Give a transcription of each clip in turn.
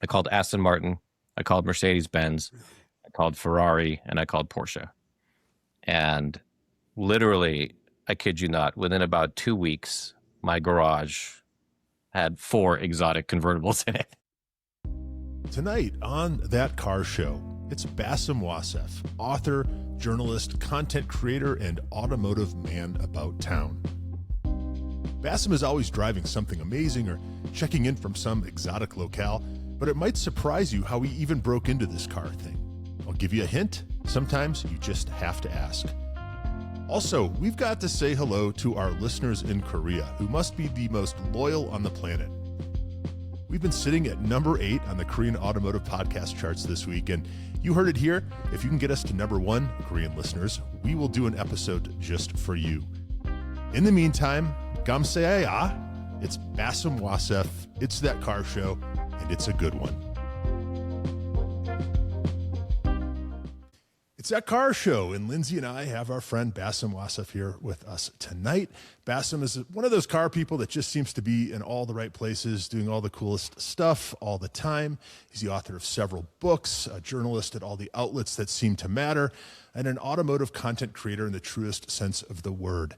I called Aston Martin, I called Mercedes-Benz, I called Ferrari, and I called Porsche. And literally, I kid you not, within about 2 weeks, my garage had 4 exotic convertibles in it. Tonight on That Car Show, it's Basem Wasef, author, journalist, content creator, and automotive man about town. Basem is always driving something amazing or checking in from some exotic locale, but it might surprise you how he even broke into this car thing. I'll give you a hint. Sometimes you just have to ask. Also, we've got to say hello to our listeners in Korea, who must be the most loyal on the planet. We've been sitting at number 8 on the Korean automotive podcast charts this week, and you heard it here. If you can get us to number 1, Korean listeners, we will do an episode just for you. In the meantime, gamsahaeyo. It's Basem Wasef, it's That Car Show, and it's a good one. It's That Car Show, and Lindsay and I have our friend Basem Wasef here with us tonight. Basem is one of those car people that just seems to be in all the right places, doing all the coolest stuff all the time. He's the author of several books, a journalist at all the outlets that seem to matter, and an automotive content creator in the truest sense of the word.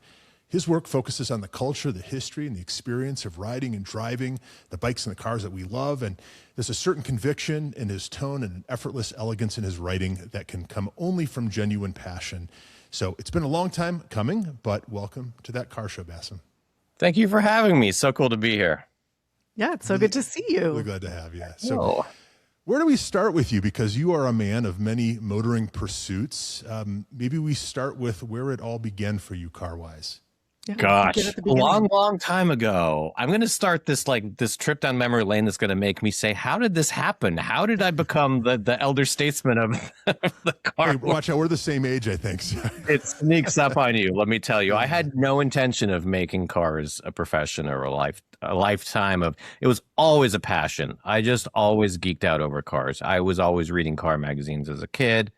His work focuses on the culture, the history, and the experience of riding and driving the bikes and the cars that we love. And there's a certain conviction in his tone and an effortless elegance in his writing that can come only from genuine passion. So it's been a long time coming, but welcome to That Car Show, Basem. Thank you for having me. So cool to be here. Yeah, it's so good to see you. Really glad to have you. So where do we start with you? Because you are a man of many motoring pursuits. Maybe we start with where it all began for you car-wise. Yeah, Gosh, a long time ago. I'm going to start this trip down memory lane that's going to make me say, how did this happen? How did I become the elder statesman of the car? Hey, watch out. We're the same age, I think. It sneaks up on you. Let me tell you, I had no intention of making cars a profession or a lifetime of, it was always a passion. I just always geeked out over cars. I was always reading car magazines as a kid.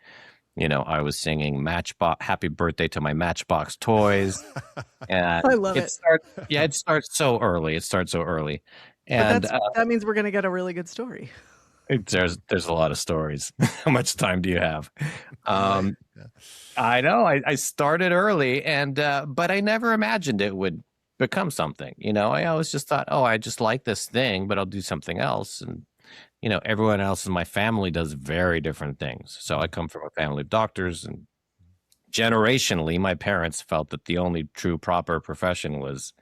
You know, I was singing Matchbox, Happy Birthday to my Matchbox toys. And I love it. It starts so early. And that means we're going to get a really good story. There's a lot of stories. How much time do you have? I know I started early, but I never imagined it would become something. You know, I always just thought, oh, I just like this thing, but I'll do something else. And you know, everyone else in my family does very different things. So I come from a family of doctors, and generationally, my parents felt that the only true proper profession was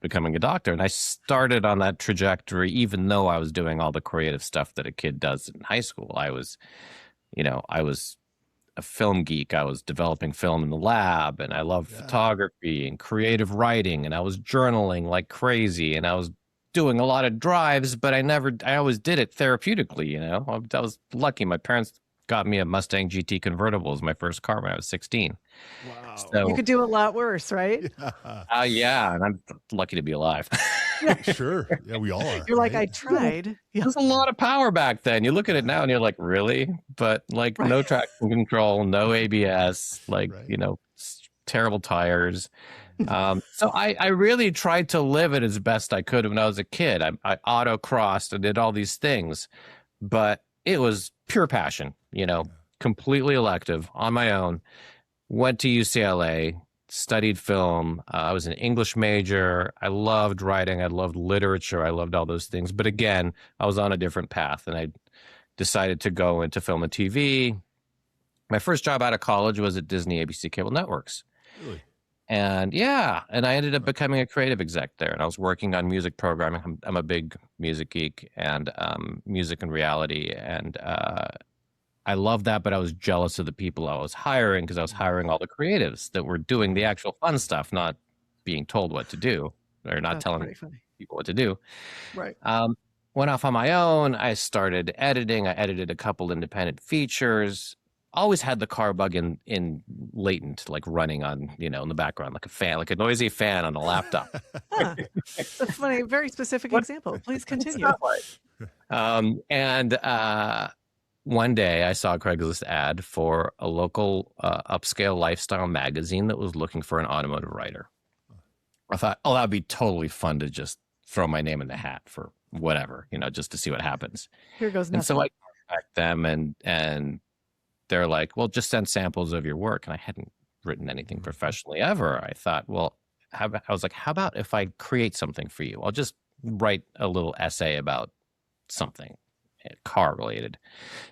becoming a doctor. And I started on that trajectory, even though I was doing all the creative stuff that a kid does in high school. I was a film geek. I was developing film in the lab, and I loved photography and creative writing, and I was journaling like crazy, and I was doing a lot of drives, but I always did it therapeutically, you know. I was lucky. My parents got me a Mustang GT convertible as my first car when I was 16. Wow. So, you could do a lot worse, right? Yeah, and I'm lucky to be alive. Sure. Yeah, we all are. You're like, I tried. There's a lot of power back then. You look at it now and you're like, really? But like no traction control, no ABS, you know, terrible tires. So I really tried to live it as best I could when I was a kid. I autocrossed and did all these things, but it was pure passion, you know, completely elective on my own. Went to UCLA, studied film. I was an English major. I loved writing. I loved literature. I loved all those things. But again, I was on a different path, and I decided to go into film and TV. My first job out of college was at Disney ABC Cable Networks. Really? And I ended up becoming a creative exec there, and I was working on music programming. I'm a big music geek, and music and reality, and I loved that, but I was jealous of the people I was hiring, because I was hiring all the creatives that were doing the actual fun stuff, not being told what to do, or not telling people what to do. Right. Went off on my own. I started editing. I edited a couple independent features. Always had the car bug in latent, like running on, you know, in the background, like a fan, like a noisy fan on a laptop. It's a funny, very specific example. Please continue. One day I saw a Craigslist ad for a local upscale lifestyle magazine that was looking for an automotive writer. I thought, oh, that'd be totally fun to just throw my name in the hat for whatever, just to see what happens. Here goes And nothing. so I contact them, and they're like, well, just send samples of your work. And I hadn't written anything professionally ever. I thought, well, I was like, how about if I create something for you? I'll just write a little essay about something car related.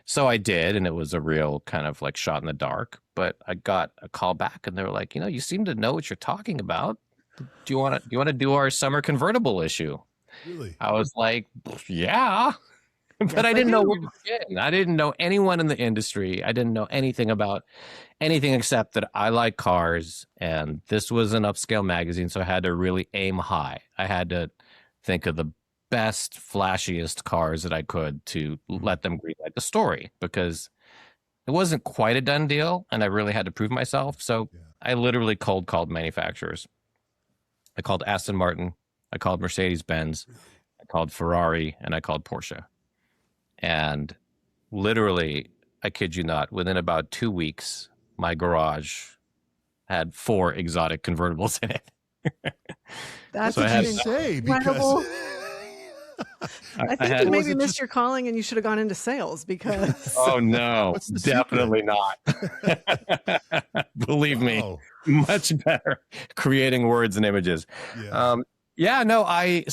So I did, and it was a real kind of like shot in the dark, but I got a call back and they were like, you seem to know what you're talking about. Do you want to do our summer convertible issue? Really? I was like, yeah. But Yes, I didn't I know do. where to begin. I didn't know anyone in the industry. I didn't know anything about anything except that I like cars, and this was an upscale magazine, so I had to really aim high. I had to think of the best, flashiest cars that I could to let them greenlight the story, because it wasn't quite a done deal, and I really had to prove myself. So I literally cold called manufacturers. I called Aston Martin, I called Mercedes-Benz, I called Ferrari, and I called Porsche. And literally, I kid you not, within about 2 weeks, my garage had 4 exotic convertibles in it. That's what I you say, because I think you maybe missed your calling, and you should have gone into sales, because Oh no, What's the definitely not. Believe me, much better creating words and images. Yeah. No, I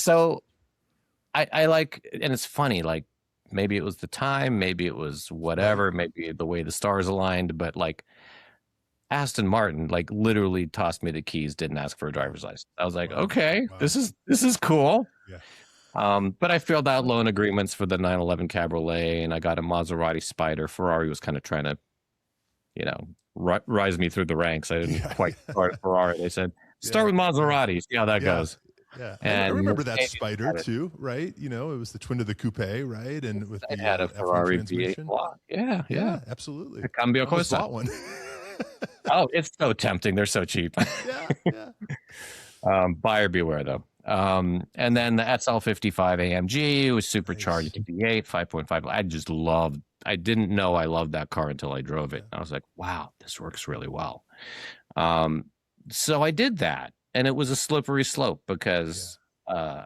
like, and it's funny, like maybe it was the time, maybe it was whatever, maybe the way the stars aligned, but like Aston Martin, like literally tossed me the keys, didn't ask for a driver's license. I was like, okay, this is cool. Yeah. But I filled out loan agreements for the 911 Cabriolet, and I got a Maserati Spider. Ferrari was kind of trying to, rise me through the ranks. I didn't quite start at Ferrari. They said, start with Maserati, see how that goes. Yeah, and I remember that Spider too, right? It was the twin of the coupe, right? And with it the had a Ferrari V8 transmission. block. Yeah, absolutely. The Cambio I almost Cosa. bought one. Oh, it's so tempting. They're so cheap. Yeah. Buyer beware, though. And then the SL55 AMG was supercharged V8, 5.5. I didn't know I loved that car until I drove it. I was like, wow, this works really well. So I did that, and it was a slippery slope because, I'm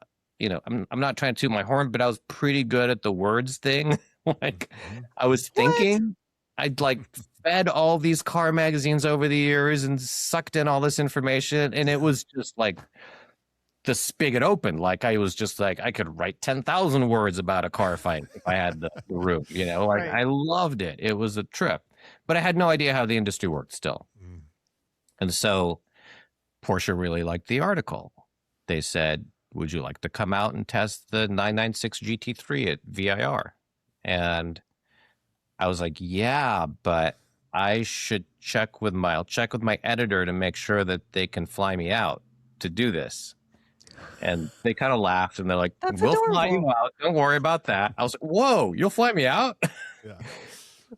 not trying to toot my horn, but I was pretty good at the words thing. I was thinking. I'd fed all these car magazines over the years and sucked in all this information, and it was just like the spigot opened. Like I was just like, I could write 10,000 words about a car fight if I had the room, Right. I loved it. It was a trip, but I had no idea how the industry worked still. And so Porsche really liked the article. They said, would you like to come out and test the 996 GT3 at VIR? And I was like, yeah, but I should I'll check with my editor to make sure that they can fly me out to do this. And they kind of laughed, and they're like, we'll fly you out. Don't worry about that. I was like, whoa, you'll fly me out? Yeah.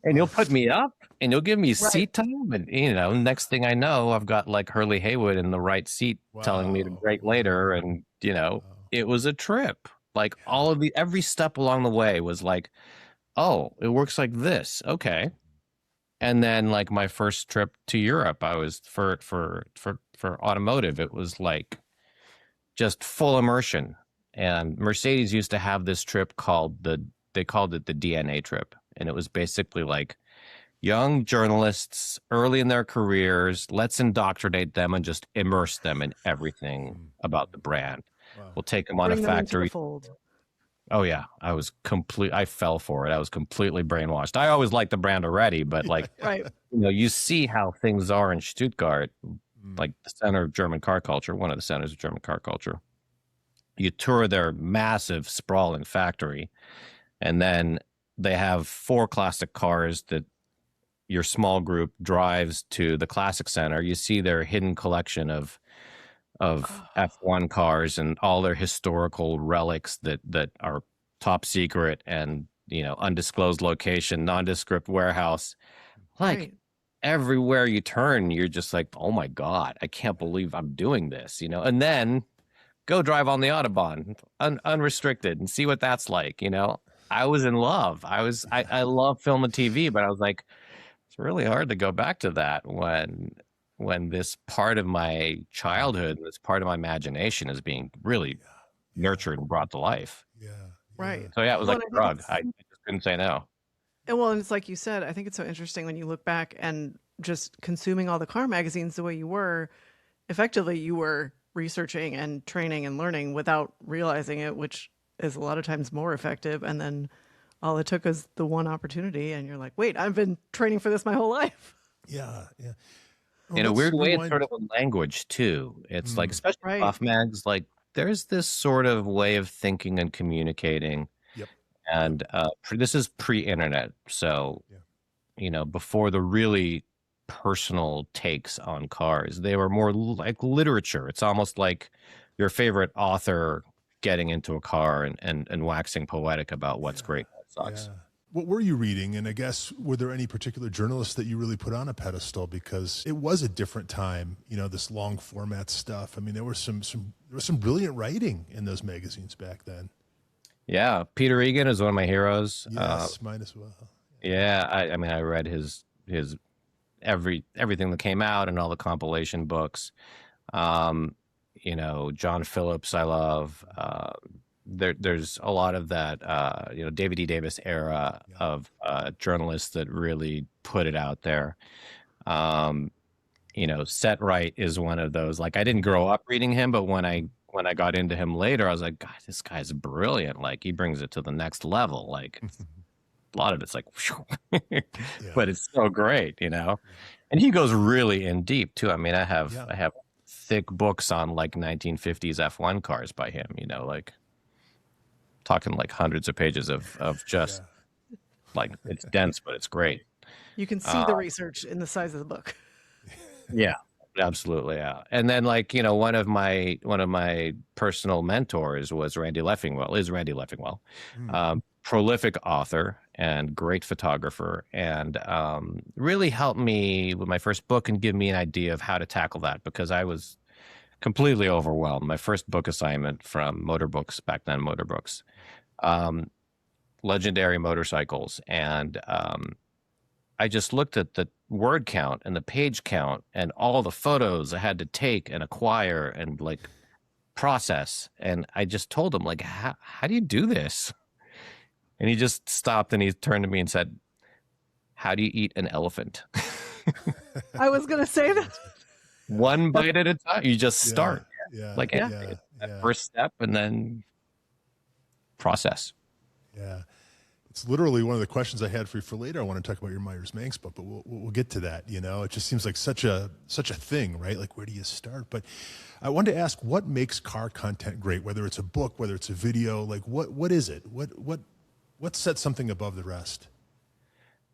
And you'll put me up, and you'll give me seat time? And, next thing I know, I've got like Hurley Haywood in the right seat telling me to brake later. And, it was a trip. Like every step along the way was like, oh, it works like this. Okay. And then like my first trip to Europe, I was for automotive, it was like just full immersion. And Mercedes used to have this trip they called it the DNA trip. And it was basically like young journalists early in their careers, let's indoctrinate them and just immerse them in everything about the brand. We'll take them on a factory. Oh yeah, I fell for it. I was completely brainwashed. I always liked the brand already, but you see how things are in Stuttgart, like the center of German car culture, one of the centers of German car culture. You tour their massive sprawling factory, and then they have 4 classic cars that your small group drives to the classic center. You see their hidden collection of F1 cars and all their historical relics that are top secret and undisclosed location, nondescript warehouse. Everywhere you turn, you're just like, oh my God, I can't believe I'm doing this, and then go drive on the Autobahn unrestricted and see what that's like. I was in love. I love film and TV, but I was like, it's really hard to go back to that when this part of my childhood, this part of my imagination is being really nurtured and brought to life. Yeah. Right. So yeah, it was Well, like and a drug. I just couldn't say no. and it's like you said, I think it's so interesting when you look back and just consuming all the car magazines the way you were, effectively you were researching and training and learning without realizing it, which is a lot of times more effective. And then all it took is the one opportunity, and you're like, wait, I've been training for this my whole life. Yeah. Yeah. Well, In a let's weird way, it's rewind. sort of a language too. It's like, Mm, especially Right. off mags, like there's this sort of way of thinking and communicating. yep. And this is pre-internet, so Yeah. before the really personal takes on cars, they were more like literature. It's almost like your favorite author getting into a car and waxing poetic about what's great, what sucks. Yeah. What were you reading? And I guess, were there any particular journalists that you really put on a pedestal? Because it was a different time, this long format stuff. I mean, there was some brilliant writing in those magazines back then. Yeah, Peter Egan is one of my heroes. Yes, mine as well. Yeah, I mean, I read his everything that came out and all the compilation books. John Phillips, I love. There's a lot of that, David E. Davis era of journalists that really put it out there. Set Right is one of those. Like, I didn't grow up reading him, but when I got into him later, I was like, God, this guy's brilliant. Like, he brings it to the next level. Like, a lot of it's like, but it's so great, And he goes really in deep too. I mean, I have thick books on like 1950s F1 cars by him. Like talking like hundreds of pages of just like, it's dense, but it's great. You can see the research in the size of the book. Yeah, absolutely. Yeah. And then one of my personal mentors was Randy Leffingwell, prolific author and great photographer, and really helped me with my first book and give me an idea of how to tackle that, because I was completely overwhelmed. My first book assignment from Motor Books, back then Motor Books, legendary motorcycles. And I just looked at the word count and the page count and all the photos I had to take and acquire and like process. And I just told him, like, how do you do this? And he just stopped and he turned to me and said, how do you eat an elephant? I was going to say that. One bite at a time. You just start. Yeah. First step and then process. Yeah. It's literally one of the questions I had for you for later. I want to talk about your Myers-Manx book, but we'll get to that. It just seems like such a thing, right? Like, where do you start? But I wanted to ask, what makes car content great? Whether it's a book, whether it's a video, like what is it? What sets something above the rest?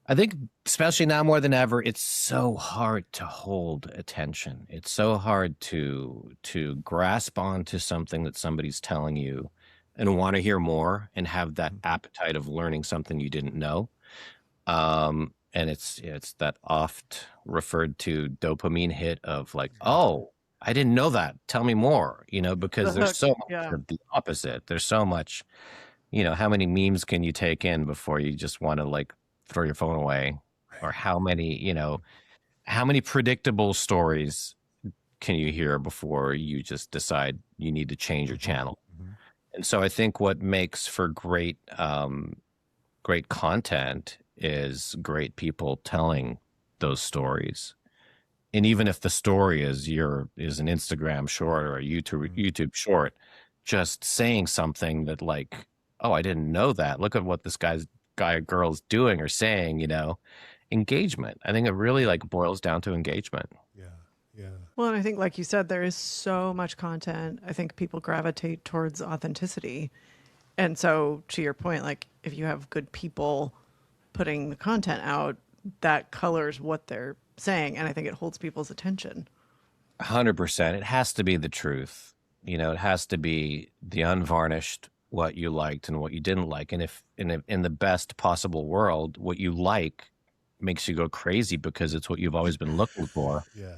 I think, especially now more than ever, it's so hard to hold attention. It's so hard to grasp onto something that somebody's telling you and want to hear more and have that appetite of learning something you didn't know. And it's that oft referred to dopamine hit of like, oh, I didn't know that. Tell me more, because there's so much of the opposite. There's so much, how many memes can you take in before you just want to like throw your phone away? Or how many predictable stories can you hear before you just decide you need to change your channel? And so I think what makes for great content is great people telling those stories. And even if the story is an Instagram short or a YouTube short, just saying something that like, oh, I didn't know that. Look at what this guy or girl's doing or saying, engagement. I think it really like boils down to engagement. Yeah. Well, and I think, like you said, there is so much content. I think people gravitate towards authenticity. And so, to your point, like, if you have good people putting the content out, that colors what they're saying. And I think it holds people's attention. 100%. It has to be the truth. It has to be the unvarnished, what you liked and what you didn't like. And if in the best possible world, what you like makes you go crazy because it's what you've always been looking for. Yeah.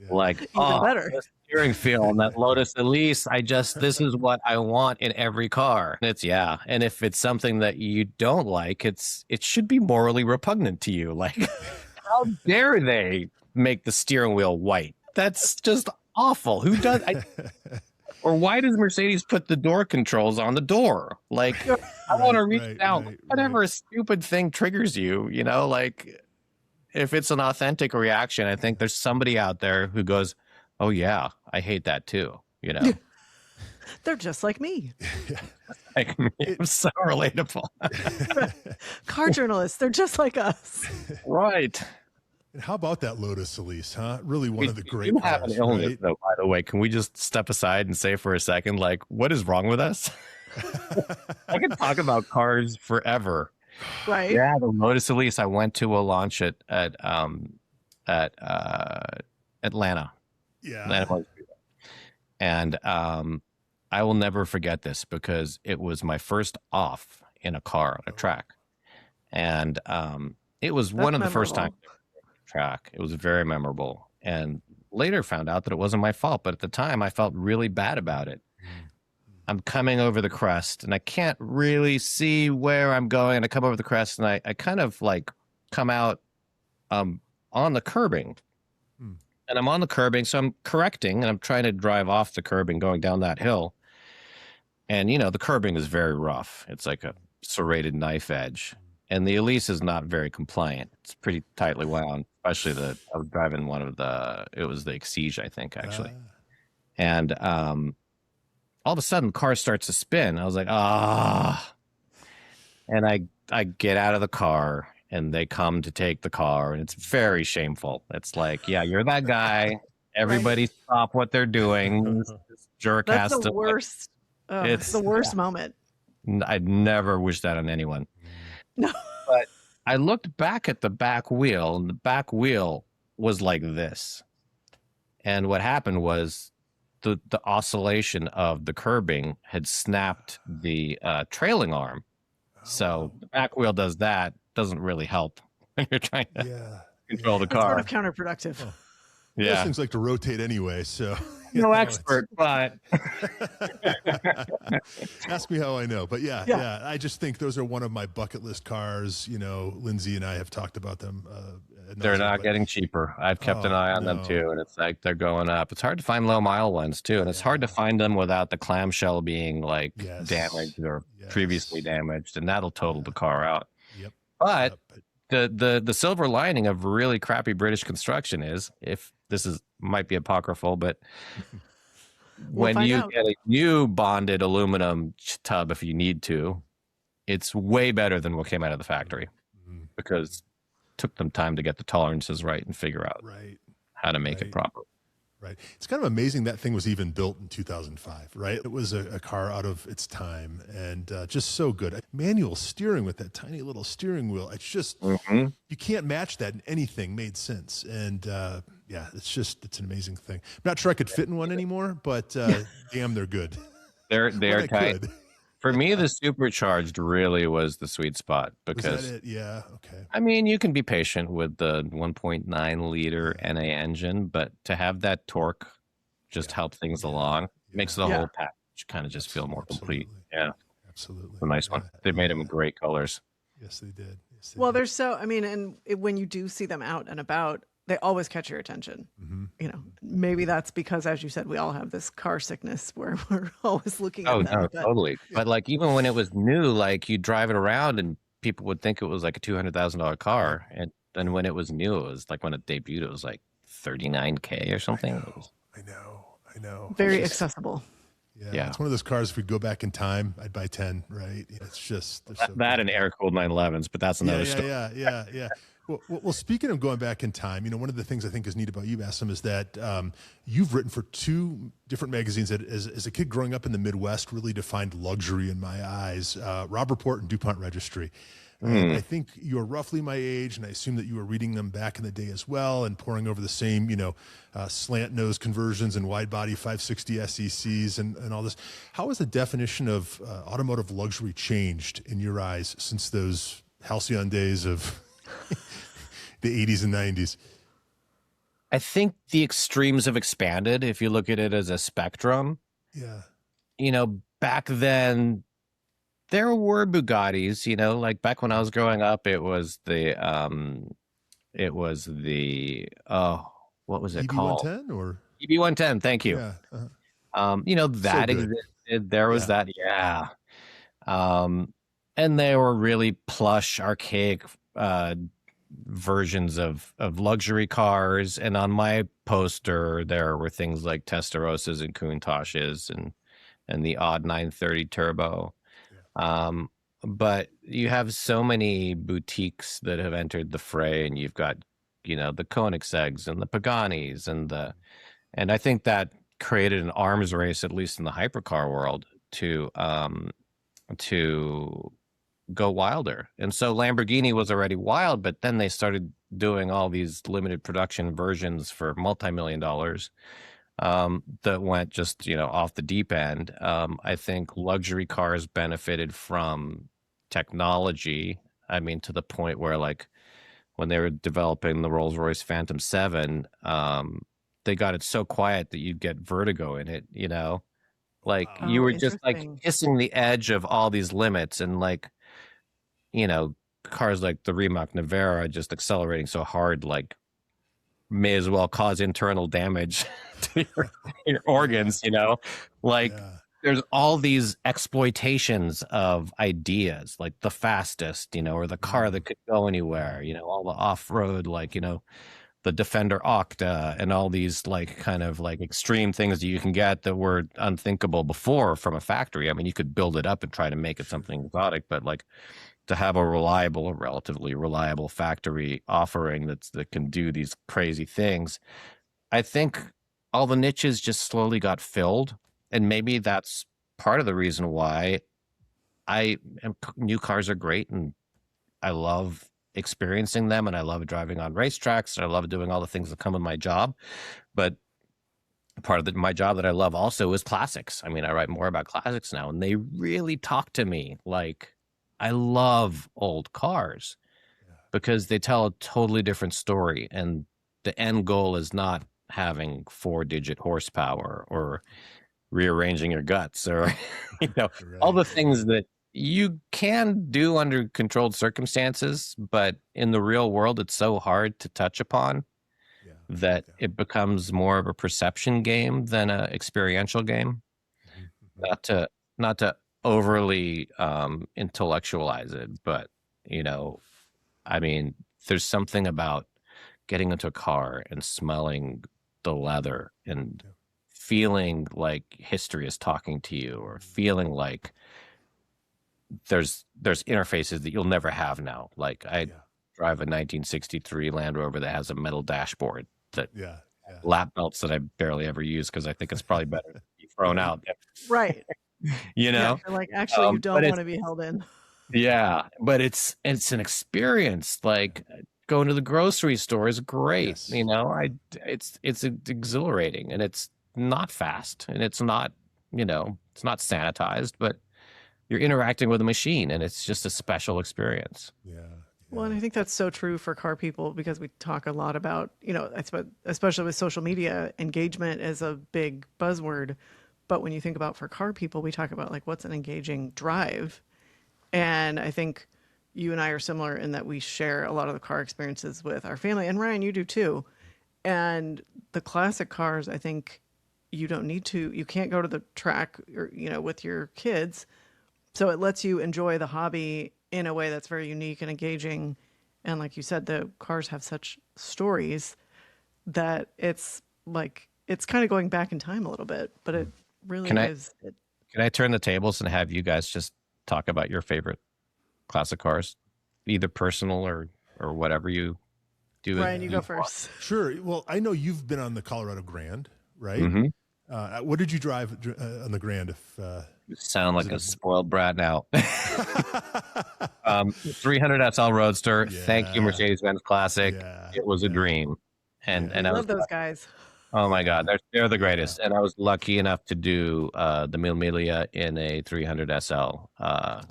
Like, even better. The steering feel on that Lotus Elise. this is what I want in every car. And if it's something that you don't like, it should be morally repugnant to you. Like, how dare they make the steering wheel white? That's just awful. Who does? Or why does Mercedes put the door controls on the door? Like, I want to reach out. Whatever stupid thing triggers you, you know, like if it's an authentic reaction, I think there's somebody out there who goes, oh, yeah, I hate that too, you know. They're just like me. Like, it's so relatable. Car journalists, they're just like us. Right. And how about that Lotus Elise, huh? Really one of the great you cars, have an illness, right? though, by the way. Can we just step aside and say for a second, like, what is wrong with us? I could talk about cars forever. Right. Yeah, the Lotus Elise. I went to a launch at Atlanta. Yeah. Atlanta. And I will never forget this because it was my first off in a car on a track. And it was one of the first times track. It was very memorable, and later found out that it wasn't my fault, but at the time I felt really bad about it. I'm coming over the crest and I can't really see where I'm going, and I come over the crest and I kind of like come out on the curbing, and I'm on the curbing, so I'm correcting and I'm trying to drive off the curbing going down that hill, and you know the curbing is very rough. It's like a serrated knife edge. And the Elise is not very compliant. It's pretty tightly wound, especially I was driving it was the Exige, I think, actually. And all of a sudden, the car starts to spin. I was like, And I get out of the car, and they come to take the car, and it's very shameful. It's like, yeah, you're that guy. Everybody stop what they're doing. This jerk has to. That's the worst. It's the worst moment. I'd never wish that on anyone. No. But I looked back at the back wheel, and the back wheel was like this. And what happened was the oscillation of the curbing had snapped the trailing arm. So the back wheel does that. Doesn't really help when you're trying to control the car. It's sort of counterproductive. Oh. Yeah. Those things like to rotate anyway, so no expert, but ask me how I know. But yeah, I just think those are one of my bucket list cars. You know, Lindsay and I have talked about them. They're not getting cheaper. I've kept an eye on them too, and it's like they're going up. It's hard to find low mile ones too, and it's hard to find them without the clamshell being like damaged or previously damaged, and that'll total the car out. Yep. But the silver lining of really crappy British construction is, if this might be apocryphal, but when you get a new bonded aluminum tub, if you need to, it's way better than what came out of the factory because it took them time to get the tolerances right and figure out how to make it proper. Right. It's kind of amazing that thing was even built in 2005, right? It was a car out of its time and just so good. Manual steering with that tiny little steering wheel. It's just, you can't match that in anything made sense. And it's an amazing thing. I'm not sure I could fit in one anymore, but damn, they're good. They're tight. For me, the supercharged really was the sweet spot because, was that it? Yeah, okay. I mean, you can be patient with the 1.9 liter NA engine, but to have that torque just help things along makes the whole package kind of just feel more complete. Yeah, absolutely. It's a nice one. They made them in great colors. Yes, they did. Well, they're so, I mean, and when you do see them out and about, they always catch your attention. You know, maybe that's because, as you said, we all have this car sickness where we're always looking at them. No, totally. But like, even when it was new, like you drive it around and people would think it was like a $200,000 car. And then when it was new, it was like when it debuted, it was like $39K or something. I know. Very accessible. Yeah, it's one of those cars. If we go back in time, I'd buy 10. Right? It's just that and air-cooled 911s, but that's another story. Yeah. Well, speaking of going back in time, you know, one of the things I think is neat about you, Basem, is that you've written for 2 different magazines that, as a kid growing up in the Midwest, really defined luxury in my eyes. Robb Report and DuPont Registry. I think you're roughly my age, and I assume that you were reading them back in the day as well, and poring over the same, you know, slant nose conversions and wide body 560 SECs and all this. How has the definition of automotive luxury changed in your eyes since those halcyon days of the 80s and 90s? I think the extremes have expanded. If you look at it as a spectrum, you know, back then there were Bugattis, you know, like back when I was growing up, it was the what was it called? EB110 or EB110. Thank you. Yeah. So that good. existed. There was Yeah. that, yeah. And they were really plush, archaic versions of luxury cars. And on my poster, there were things like Testarossas and Countachs and the odd 930 turbo. Um, but you have so many boutiques that have entered the fray, and you've got, the Koenigsegg's and the Paganis and I think that created an arms race, at least in the hypercar world, to go wilder. And so Lamborghini was already wild, but then they started doing all these limited production versions for multi-million dollars that went just, off the deep end. I think luxury cars benefited from technology. I mean, to the point where, like, when they were developing the Rolls-Royce Phantom 7, they got it so quiet that you'd get vertigo in it, like you Oh, were just like interesting. kissing the edge of all these limits. And like, you know, cars like the Rimac Nevera just accelerating so hard, like may as well cause internal damage to your organs, like Yeah. there's all these exploitations of ideas, like the fastest, or the car that could go anywhere, all the off-road, like, the Defender Octa and all these like kind of like extreme things that you can get that were unthinkable before from a factory. I mean, you could build it up and try to make it something exotic, but like to have a relatively reliable factory offering that can do these crazy things, I think all the niches just slowly got filled. And maybe that's part of the reason why new cars are great and I love experiencing them and I love driving on racetracks and I love doing all the things that come with my job. But part of my job that I love also is classics. I mean, I write more about classics now and they really talk to me. Like, I love old cars because they tell a totally different story. And the end goal is not having 4-digit horsepower or rearranging your guts or, all the things that you can do under controlled circumstances, but in the real world, it's so hard to touch upon that it becomes more of a perception game than an experiential game. Not to overly intellectualize it, but I mean, there's something about getting into a car and smelling the leather and feeling like history is talking to you, or feeling like there's interfaces that you'll never have now. Like I drive a 1963 Land Rover that has a metal dashboard that lap belts that I barely ever use because I think it's probably better to be thrown out. Right. Yeah, like actually you don't but want to be held in. Yeah, but it's an experience. Like going to the grocery store is great. It's exhilarating and it's not fast and it's not, it's not sanitized, but you're interacting with a machine and it's just a special experience. Well, and I think that's so true for car people because we talk a lot about, especially with social media, engagement is a big buzzword. But when you think about for car people, we talk about like what's an engaging drive. And I think you and I are similar in that we share a lot of the car experiences with our family. And Ryan, you do too. And the classic cars, I think you can't go to the track or, with your kids. So it lets you enjoy the hobby in a way that's very unique and engaging. And like you said, the cars have such stories that it's kind of going back in time a little bit, but it really is. Can I turn the tables and have you guys just talk about your favorite classic cars, either personal or whatever you do? Ryan, you go first. Sure. Well, I know you've been on the Colorado Grand, right? Mm-hmm. What did you drive on the Grand? If you sound like a spoiled brat now. 300 SL Roadster. Thank you, Mercedes-Benz Classic. It was a dream, and I love those guys. Oh my God, they're the greatest. And I was lucky enough to do the Mille Miglia in a 300 SL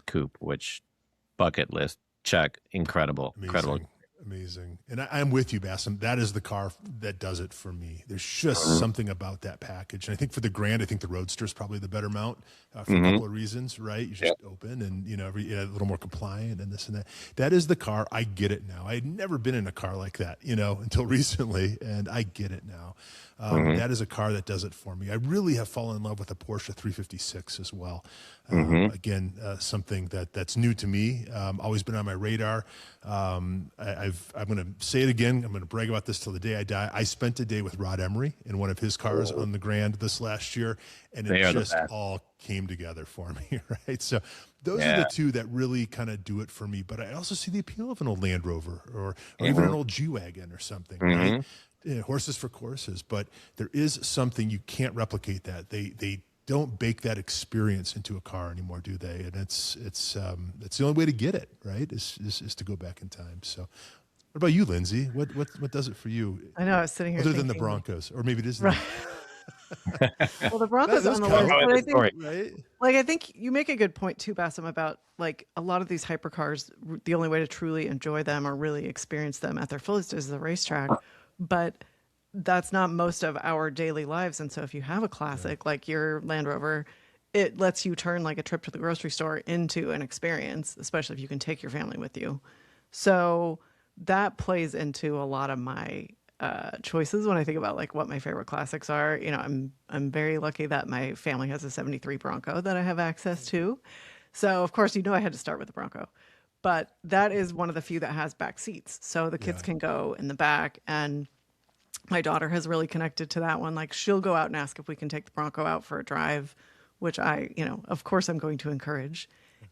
coupe, which bucket list check, incredible. Amazing. And I'm with you, Basem. That is the car that does it for me. There's just something about that package. And I think for the Grand, I think the Roadster is probably the better mount for a couple of reasons, right? You just open and, you know, a little more compliant and this and that. That is the car. I get it now. I had never been in a car like that, you know, until recently. And I get it now. That is a car that does it for me. I really have fallen in love with a Porsche 356 as well. Again, something that's new to me. Always been on my radar. I'm going to say it again. I'm going to brag about this till the day I die. I spent a day with Rod Emery in one of his cars on the Grand this last year, and it just all came together for me, right? So those are the two that really kind of do it for me. But I also see the appeal of an old Land Rover or even an old G-Wagon or something, right? Horses for courses. But there is something you can't replicate that. They don't bake that experience into a car anymore, do they? And it's the only way to get it, right? Is to go back in time. So, what about you, Lindsay? What does it for you? I know I was sitting here other than the Broncos, or maybe it is. Right. Well, the Broncos on the list, but I think, right? like, I think you make a good point too, Basem, about like a lot of these hypercars. The only way to truly enjoy them or really experience them at their fullest is the racetrack, but that's not most of our daily lives. And so if you have a classic like your Land Rover, it lets you turn like a trip to the grocery store into an experience, especially if you can take your family with you. So that plays into a lot of my choices when I think about like what my favorite classics are. You know, I'm very lucky that my family has a 73 Bronco that I have access to. So of course, you know, I had to start with the Bronco, but that is one of the few that has back seats. So the kids can go in the back, and my daughter has really connected to that one. Like, she'll go out and ask if we can take the Bronco out for a drive, which I, you know, of course I'm going to encourage.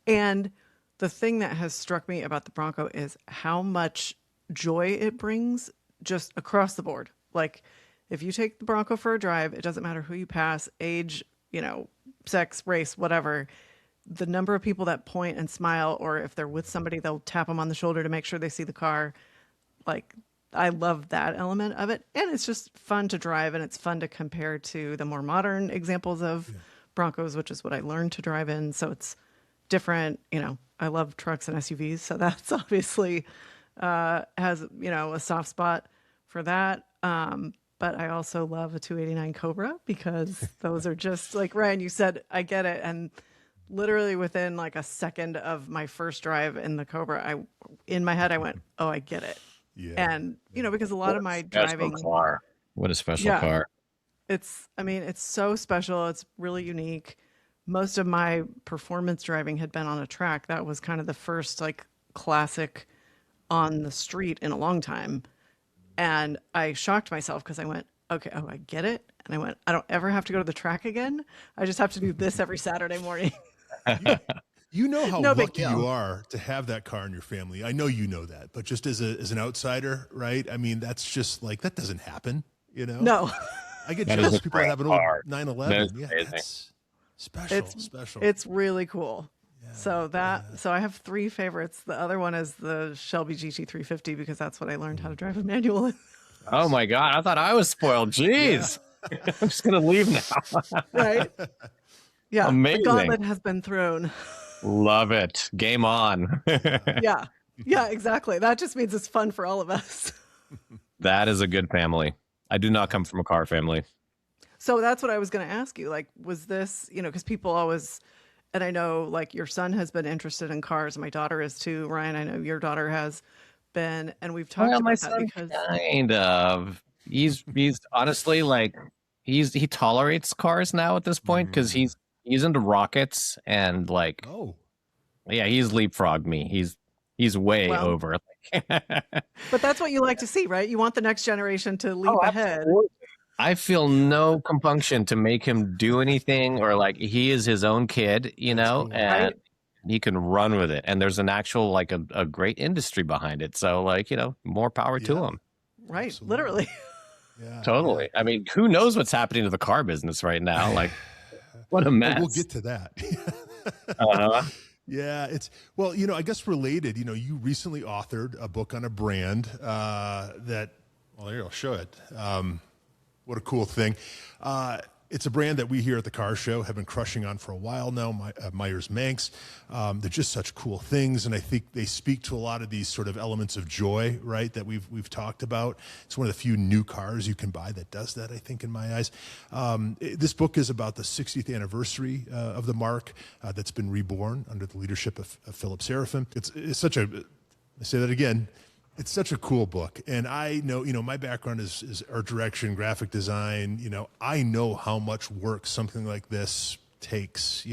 And the thing that has struck me about the Bronco is how much joy it brings just across the board. Like, if you take the Bronco for a drive, it doesn't matter who you pass, age, you know, sex, race, whatever. The number of people that point and smile, or if they're with somebody, they'll tap them on the shoulder to make sure they see the car. Like, I love that element of it. And it's just fun to drive, and it's fun to compare to the more modern examples of Broncos, which is what I learned to drive in. So it's different. You know, I love trucks and SUVs. So that's obviously has, you know, a soft spot for that. But I also love a 289 Cobra, because those are just like, Ryan, you said, I get it. And literally within like a second of my first drive in the Cobra, in my head, I went, oh, I get it. Yeah. And, you know, because a lot of my driving. Car. What a special car. It's so special. It's really unique. Most of my performance driving had been on a track. That was kind of the first like classic on the street in a long time. And I shocked myself because I went, okay, oh, I get it. And I went, I don't ever have to go to the track again. I just have to do this every Saturday morning. You know how lucky you are to have that car in your family. I know you know that, but just as an outsider, right? I mean, that's just like, that doesn't happen, you know? No. I get jealous of people that have an old 911. Yeah, that's special, special. It's really cool. Yeah, so I have three favorites. The other one is the Shelby GT350, because that's what I learned how to drive a manual in. Oh my God. I thought I was spoiled. Jeez. Yeah. I'm just going to leave now. Right? Yeah. Amazing. The gauntlet has been thrown. Love it. Game on. Yeah. Yeah, exactly. That just means it's fun for all of us. That is a good family. I do not come from a car family. So that's what I was going to ask you. Like, was this, you know, because people always, and I know like your son has been interested in cars. My daughter is too. Ryan, I know your daughter has been, and we've talked about that because kind of, he's honestly like, he tolerates cars now at this point, because he's into rockets, and like, he's leapfrogged me. He's way over. But that's what you like to see, right? You want the next generation to leap ahead. I feel no compunction to make him do anything, or like, he is his own kid, you know, and he can run with it. And there's an actual, like a great industry behind it. So like, you know, more power to him. Right. Absolutely. Literally. Yeah. Totally. I mean, who knows what's happening to the car business right now? Like, what a mess. We'll get to that. Yeah, well, you know, I guess related, you know, you recently authored a book on a brand that, well, here, I'll show it. What a cool thing. It's a brand that we here at the Car Show have been crushing on for a while now, Myers-Manx. They're just such cool things, and I think they speak to a lot of these sort of elements of joy, right, that we've talked about. It's one of the few new cars you can buy that does that, I think, in my eyes. This book is about the 60th anniversary of the marque that's been reborn under the leadership of Philip Serafin. It's such a, I say that again, it's such a cool book. And I know, my background is art direction, graphic design. I know how much work something like this takes.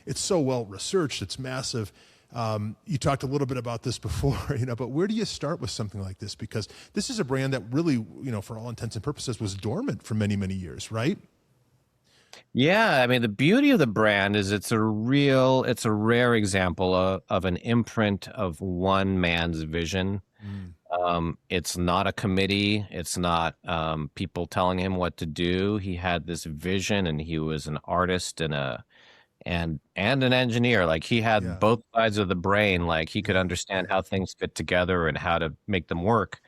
It's so well researched. It's massive. You talked a little bit about this before, but where do you start with something like this? Because this is a brand that really, for all intents and purposes, was dormant for many, many years, right? Yeah, I mean, the beauty of the brand is it's a rare example of an imprint of one man's vision. It's not a committee. It's not people telling him what to do. He had this vision, and he was an artist and an engineer. Like, he had both sides of the brain. Like, he could understand how things fit together and how to make them work.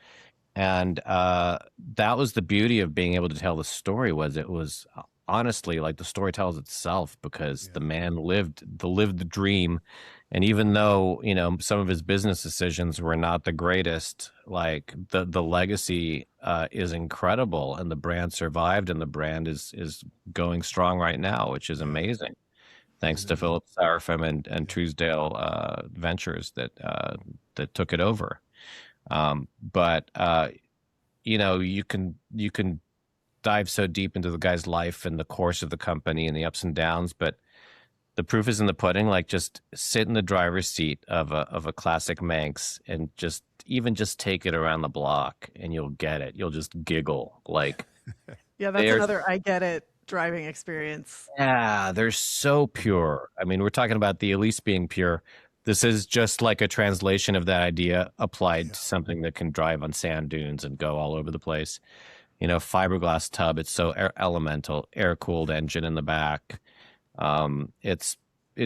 And that was the beauty of being able to tell the story. It was honestly like the story tells itself, because the man lived the dream. And even though, some of his business decisions were not the greatest, like the legacy is incredible, and the brand survived, and the brand is going strong right now, which is amazing. Thanks to Philip Serafin and Truesdale Ventures that took it over. But you can dive so deep into the guy's life and the course of the company and the ups and downs, but the proof is in the pudding. Like, just sit in the driver's seat of a classic Manx and just take it around the block, and you'll get it. You'll just giggle. Like, yeah, that's another I get it driving experience. Yeah, they're so pure. I mean, we're talking about the Elise being pure. This is just like a translation of that idea applied to something that can drive on sand dunes and go all over the place. Fiberglass tub. It's so elemental, air-cooled engine in the back. It's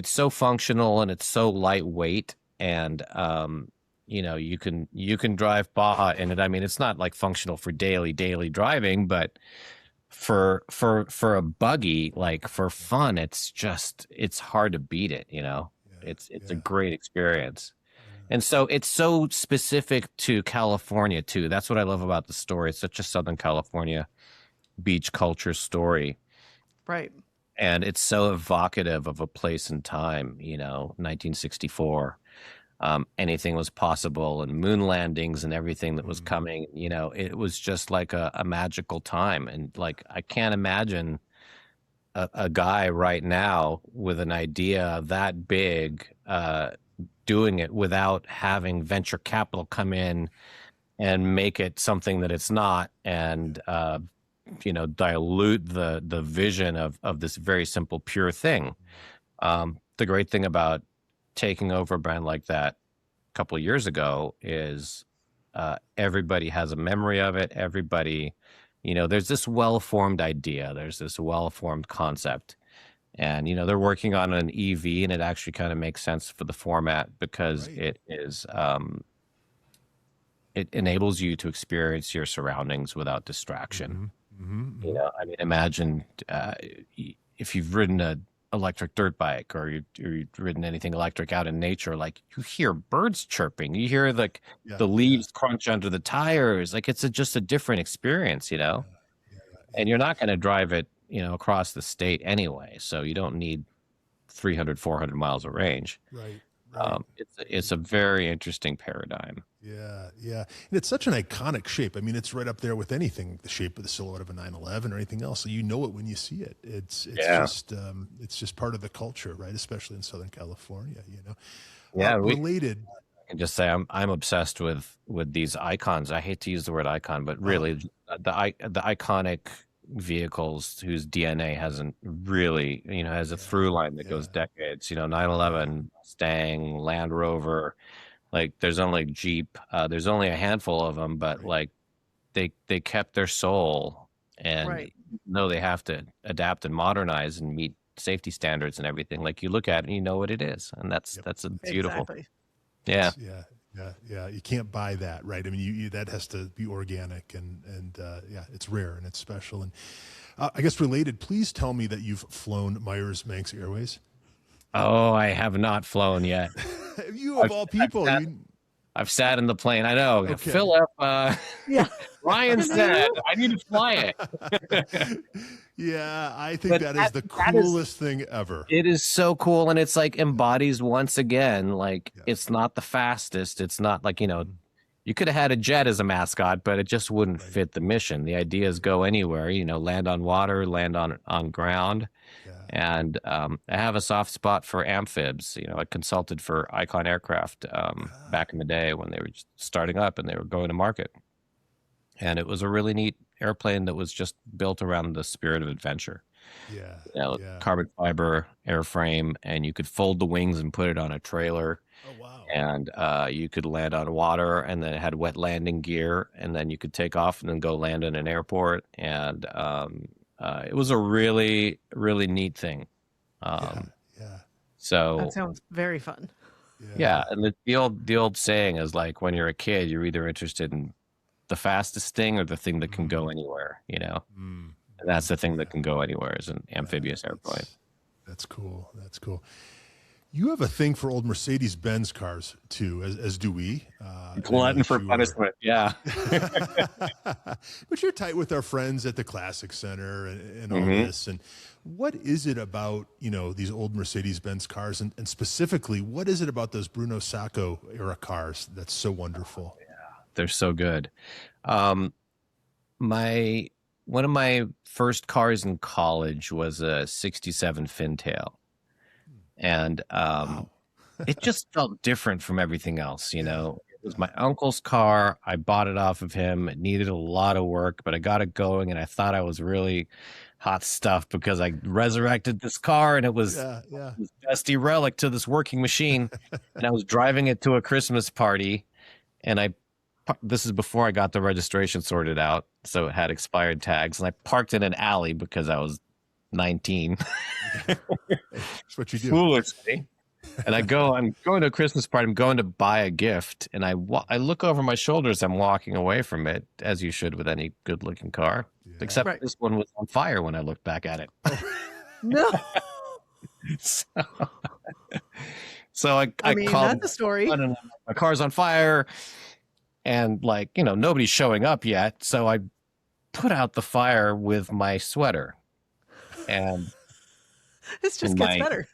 so functional, and it's so lightweight, and you can drive Baja in it. I mean, it's not like functional for daily driving, but for a buggy, like for fun, it's hard to beat it. It's a great experience. And so it's so specific to California too. That's what I love about the story. It's such a Southern California beach culture story. Right. And it's so evocative of a place and time, 1964. Anything was possible, and moon landings and everything that was coming. It was just like a magical time. And like, I can't imagine a guy right now with an idea that big doing it without having venture capital come in and make it something that it's not, and dilute the vision of this very simple, pure thing. The great thing about taking over a brand like that a couple of years ago is everybody has a memory of it. Everybody, there's this well-formed idea. There's this well-formed concept. And, they're working on an EV, and it actually kind of makes sense for the format, because it is, it enables you to experience your surroundings without distraction. I mean, imagine if you've ridden a electric dirt bike, or you've ridden anything electric out in nature, like, you hear birds chirping, you hear like the leaves crunch under the tires. Like, it's just a different experience, and you're not going to drive it, across the state anyway. So you don't need 300, 400 miles of range. Right. It's a very interesting paradigm. Yeah. And it's such an iconic shape. I mean, it's right up there with anything, the shape of the silhouette of a 911 or anything else. So it when you see it. It's just part of the culture, right? Especially in Southern California, Yeah, related. I can just say I'm obsessed with these icons. I hate to use the word icon, but really the iconic vehicles whose DNA hasn't really, has a through line that goes decades. 911, Mustang, Land Rover. Like, there's only Jeep. There's only a handful of them, but like they kept their soul, and know they have to adapt and modernize and meet safety standards and everything. Like, you look at it and you know what it is, and that's a beautiful. Exactly. Yeah. Yeah. You can't buy that, right? I mean, that has to be organic, and it's rare and it's special. And I guess related, please tell me that you've flown Myers Manx Airways. Oh, I have not flown yet. You of all people. I've sat in the plane. I know. Okay. Philip, Yeah. Ryan said I need to fly it. Yeah, I think that is the coolest thing ever. It is so cool, and it's like embodies once again, like it's not the fastest. It's not like, you could have had a jet as a mascot, but it just wouldn't fit the mission. The idea is go anywhere, land on water, land on ground. Yeah. And I have a soft spot for amphibs. I consulted for Icon Aircraft back in the day when they were just starting up and they were going to market. And it was a really neat airplane that was just built around the spirit of adventure. Yeah. Carbon fiber airframe, and you could fold the wings and put it on a trailer. Oh, wow. And you could land on water, and then it had wet landing gear, and then you could take off and then go land in an airport. And it was a really, really neat thing. So that sounds very fun. Yeah, and the old saying is like, when you're a kid, you're either interested in the fastest thing or the thing that can go anywhere. And that's the thing that can go anywhere, is an amphibious airplane. That's cool. You have a thing for old Mercedes-Benz cars too, as do we. Glutton for punishment, yeah. But you're tight with our friends at the Classic Center and all this. And what is it about, these old Mercedes-Benz cars, and specifically, what is it about those Bruno Sacco era cars that's so wonderful? Yeah, they're so good. One of my first cars in college was a '67 Fintail. And it just felt different from everything else. It was my uncle's car. I bought it off of him. It needed a lot of work, but I got it going, and I thought I was really hot stuff because I resurrected this car, and it was this dusty relic to this working machine. And I was driving it to a Christmas party, and this is before I got the registration sorted out, so it had expired tags, and I parked in an alley because I was 19. That's what you do. Foolishly. And I'm going to a Christmas party. I'm going to buy a gift, and I look over my shoulders. I'm walking away from it, as you should with any good-looking car. Except this one was on fire when I looked back at it. No. So I called. That's a story. My car's on fire, and nobody's showing up yet. So I put out the fire with my sweater. And this just gets better.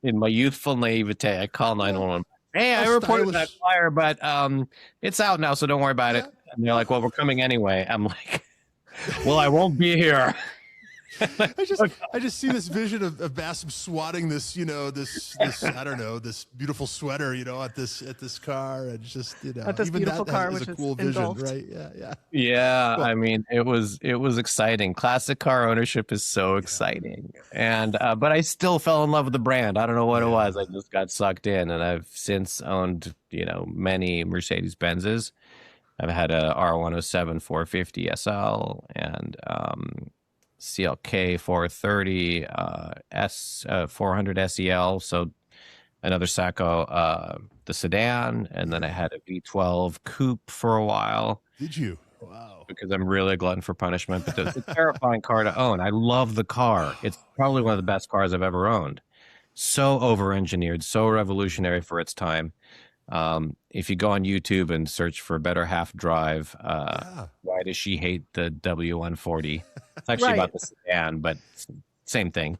In my youthful naivete, I call 911. Hey, I reported that fire, but it's out now, so don't worry about it. And they're like, well, we're coming anyway. I'm like, well, I won't be here. I just see this vision of Basem swatting this, this I don't know, this beautiful sweater, at this car, and just at this beautiful car, which is a cool vision, right? Yeah. Well, I mean, it was exciting. Classic car ownership is so exciting, and but I still fell in love with the brand. I don't know what it was. I just got sucked in, and I've since owned many Mercedes Benzes. I've had a R107 450 SL and CLK 430, S 400 SEL, so another Sacco, the sedan, and then I had a V12 coupe for a while. Did you? Wow. Because I'm really a glutton for punishment, but it's a terrifying car to own. I love the car. It's probably one of the best cars I've ever owned. So over-engineered, so revolutionary for its time. If you go on YouTube and search for Better Half Drive, why does she hate the W140? It's actually about the sedan, but same thing.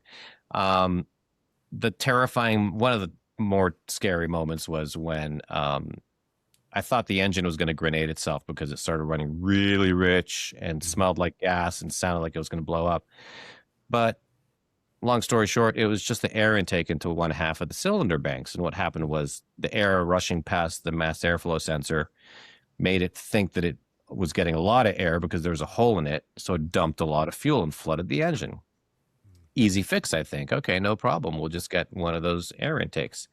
The terrifying, one of the more scary moments was when I thought the engine was going to grenade itself because it started running really rich and smelled like gas and sounded like it was going to blow up. But long story short, it was just the air intake into one half of the cylinder banks. And what happened was the air rushing past the mass airflow sensor made it think that it was getting a lot of air because there was a hole in it. So it dumped a lot of fuel and flooded the engine. Easy fix, I think. Okay, no problem. We'll just get one of those air intakes.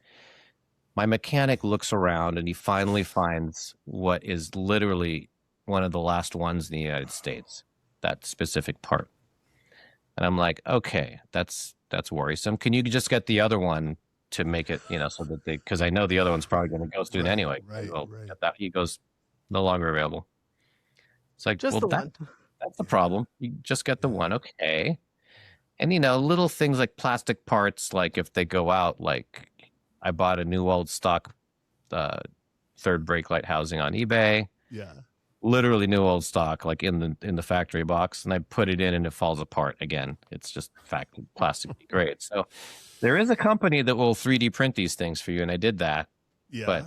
My mechanic looks around and he finally finds what is literally one of the last ones in the United States, that specific part. And I'm like, okay, that's worrisome. Can you just get the other one to make it, so that because I know the other one's probably going to go soon anyway. Right. Get that. He goes, no longer available. It's like, just the one. That's the problem. You just get the one, okay. And little things like plastic parts, like if they go out, like I bought a new old stock uh, third brake light housing on eBay, Yeah. literally new old stock, like in the factory box, and I put it in and it falls apart again. It's just factory plastic grade. So there is a company that will 3D print these things for you, and I did that. Yeah. But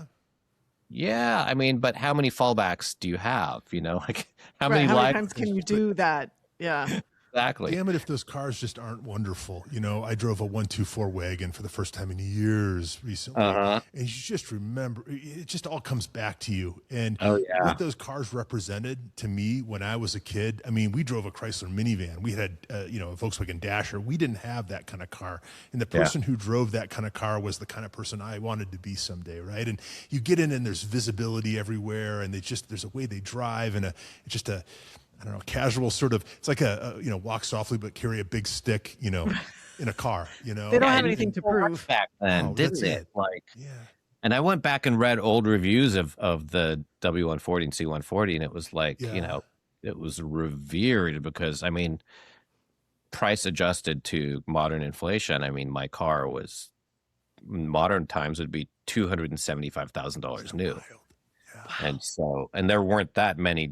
yeah, I mean, but how many fallbacks do you have? Like how Right. many How many lives? times can you do that? Yeah. Exactly. Damn it if those cars just aren't wonderful. I drove a 124 wagon for the first time in years recently. Uh-huh. And you just remember, it just all comes back to you. And Oh, yeah. what those cars represented to me when I was a kid, I mean, we drove a Chrysler minivan. We had, a Volkswagen Dasher. We didn't have that kind of car. And the person who drove that kind of car was the kind of person I wanted to be someday, right? And you get in and there's visibility everywhere, and there's a way they drive, and I don't know, casual sort of, it's like walk softly but carry a big stick, in a car, They don't have anything to prove. Back then, didn't it? Yeah. And I went back and read old reviews of the W140 and C140, and it was like, it was revered because, I mean, price adjusted to modern inflation. I mean, my car was, modern times would be $275,000 new. Wild. And there weren't that many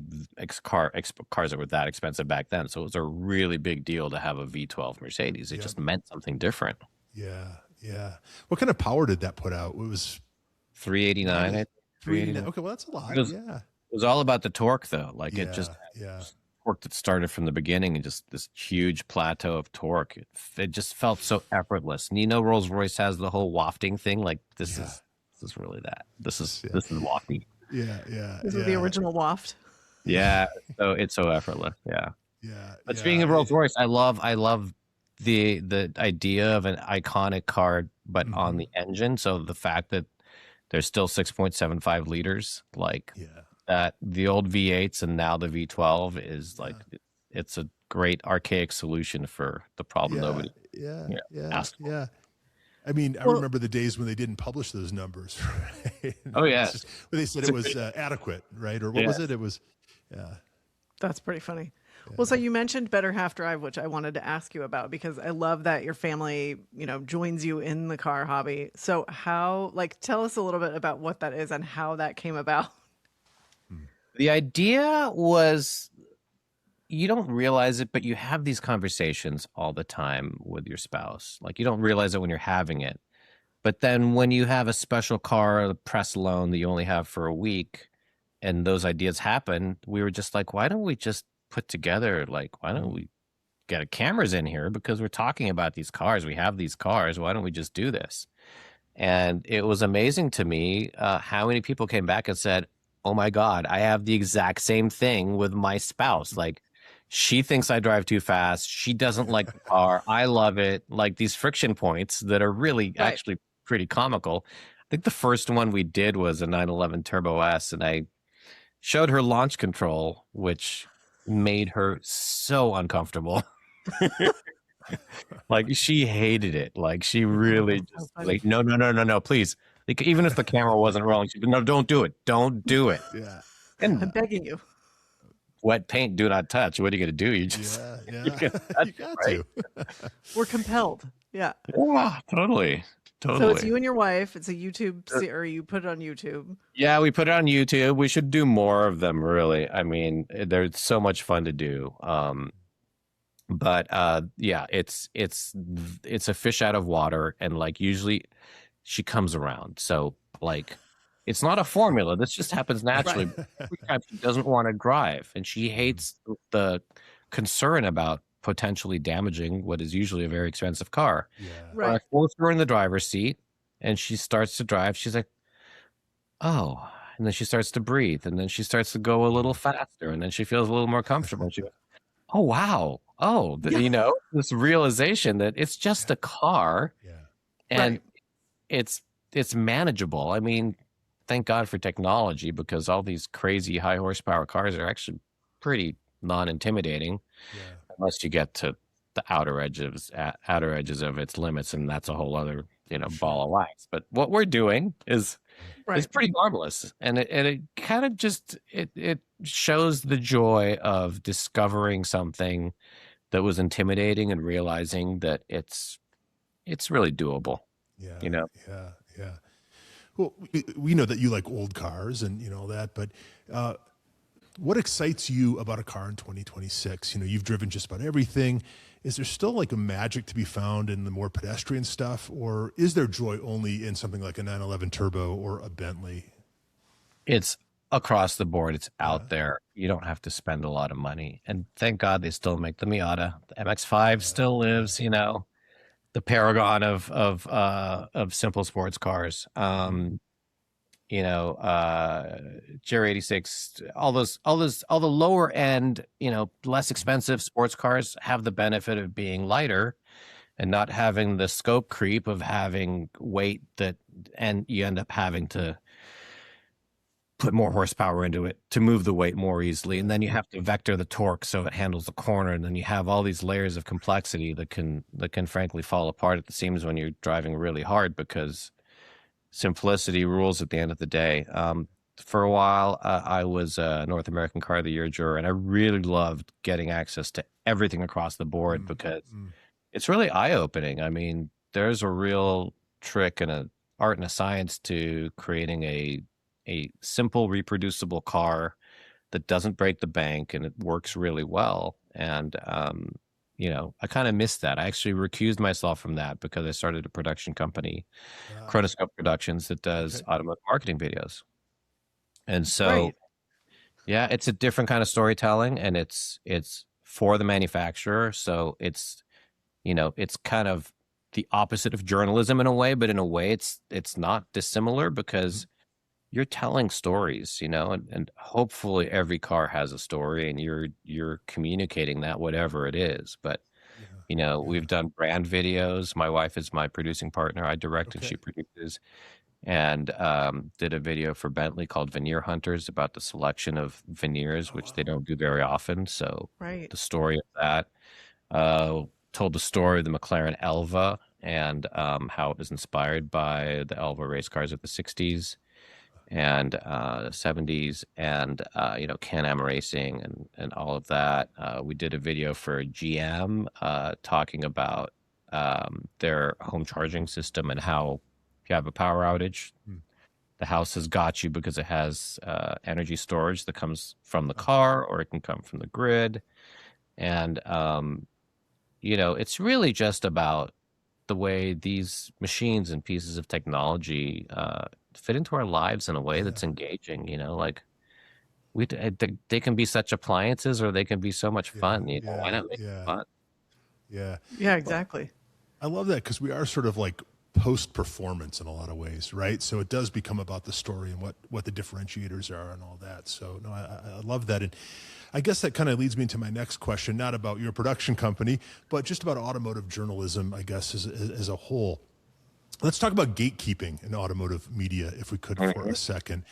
cars that were that expensive back then. So it was a really big deal to have a V12 Mercedes. It just meant something different. Yeah. Yeah. What kind of power did that put out? It was 389. 389. Okay. Well, that's a lot. It was all about the torque though. Like it just torque that started from the beginning and just this huge plateau of torque. It just felt so effortless. And Rolls-Royce has the whole wafting thing. Like this is really that. This is wafty. Yeah. This is the original waft. Yeah. So it's so effortless. Yeah. Yeah. But speaking of Rolls-Royce, I love the idea of an iconic car, but on the engine. So the fact that there's still 6.75 liters, like that, the old V8s and now the V12 is like, it's a great archaic solution for the problem nobody asked for. Yeah. I mean, I remember the days when they didn't publish those numbers. Right? Oh yeah, when they said it was adequate, right? Or what was it? It was, That's pretty funny. Well, so you mentioned Better Half Drive, which I wanted to ask you about because I love that your family, joins you in the car hobby. So tell us a little bit about what that is and how that came about. The idea was, you don't realize it, but you have these conversations all the time with your spouse. Like you don't realize it when you're having it. But then when you have a special car, a press loan that you only have for a week, and those ideas happen, we were just like, why don't we just put together, why don't we get cameras in here? Because we're talking about these cars. We have these cars. Why don't we just do this? And it was amazing to me how many people came back and said, oh my God, I have the exact same thing with my spouse. Like, she thinks I drive too fast. She doesn't like the car. I love it. Like these friction points that are really actually pretty comical. I think the first one we did was a 911 Turbo S, and I showed her launch control, which made her so uncomfortable. Like she hated it. Like she really just like, no, please. Like, even if the camera wasn't rolling, she'd be, no, don't do it. Don't do it. Yeah. And I'm begging you. Wet paint, do not touch. What are you going to do? You just, you got to. We're compelled. Yeah. Yeah, totally. So it's you and your wife. It's a YouTube, or you put it on YouTube. Yeah, we put it on YouTube. We should do more of them, really. I mean, they're so much fun to do. But it's a fish out of water, and like usually she comes around. So like, it's not a formula. This just happens naturally. Right. She doesn't want to drive, and she hates the concern about potentially damaging what is usually a very expensive car. Yeah. Right. I force her in the driver's seat, and she starts to drive. She's like, oh, and then she starts to breathe, and then she starts to go a little faster, and then she feels a little more comfortable. She goes, oh, wow. Oh, this realization that it's just a car, and it's manageable. I mean, thank God for technology, because all these crazy high horsepower cars are actually pretty non-intimidating, unless you get to the outer edges of its limits, and that's a whole other ball of wax. But what we're doing is It's Right. pretty harmless, and it kind of just it shows the joy of discovering something that was intimidating and realizing that it's really doable, Yeah, you know. yeah, yeah. Well, we know that you like old cars and you know that, but uh, what excites you about a car in 2026? You know, you've driven just about everything. Is there still like a magic to be found in the more pedestrian stuff, or is there joy only in something like a 911 Turbo or a Bentley? It's across the board. It's Yeah, out there. You don't have to spend a lot of money, and thank God they still make the Miata. The MX-5 yeah, still yeah. lives. You know, the paragon of simple sports cars. Mhm. You know, GR86, all the lower end, you know, less expensive sports cars have the benefit of being lighter and not having the scope creep of having weight that, and you end up having to put more horsepower into it to move the weight more easily. And Yeah, then you have to vector the torque so it handles the corner. And then you have all these layers of complexity that can frankly fall apart at the seams when you're driving really hard because simplicity rules at the end of the day. For a while, I was a North American Car of the Year juror, and I really loved getting access to everything across the board mm, because mm, it's really eye-opening. I mean, there's a real trick and a art and a science to creating a simple, reproducible car that doesn't break the bank and it works really well. And you know, I kind of missed that. I actually recused myself from that because I started a production company, ah, Chronoscope Productions, that does okay. automotive marketing videos. And so, Right. yeah, it's a different kind of storytelling, and it's for the manufacturer. So it's, you know, it's kind of the opposite of journalism in a way, but in a way, it's not dissimilar Mhm. because you're telling stories, you know, and hopefully every car has a story, and you're communicating that whatever it is. But Yeah, you know, yeah. we've done brand videos. My wife is my producing partner. I direct and Okay. she produces, and did a video for Bentley called Veneer Hunters about the selection of veneers, Oh, which they wow. don't do very often. So Right. the story of that, told the story of the McLaren Elva and how it was inspired by the Elva race cars of the 60s and 70s and you know, Can-Am racing and all of that. We did a video for GM talking about their home charging system and how if you have a power outage, Mm. the house has got you because it has energy storage that comes from the Oh, car or it can come from the grid. And you know, it's really just about the way these machines and pieces of technology fit into our lives in a way yeah, that's engaging. You know, like they can be such appliances or they can be so much yeah, fun. You know, why yeah, not make it yeah, fun? yeah. Yeah, Well, exactly. I love that because we are sort of like post performance in a lot of ways, right? So it does become about the story and what the differentiators are and all that. So no, I love that, and I guess that kind of leads me into my next question, not about your production company, but just about automotive journalism, I guess, as a whole. Let's talk about gatekeeping in automotive media, if we could, for a Mhm. second.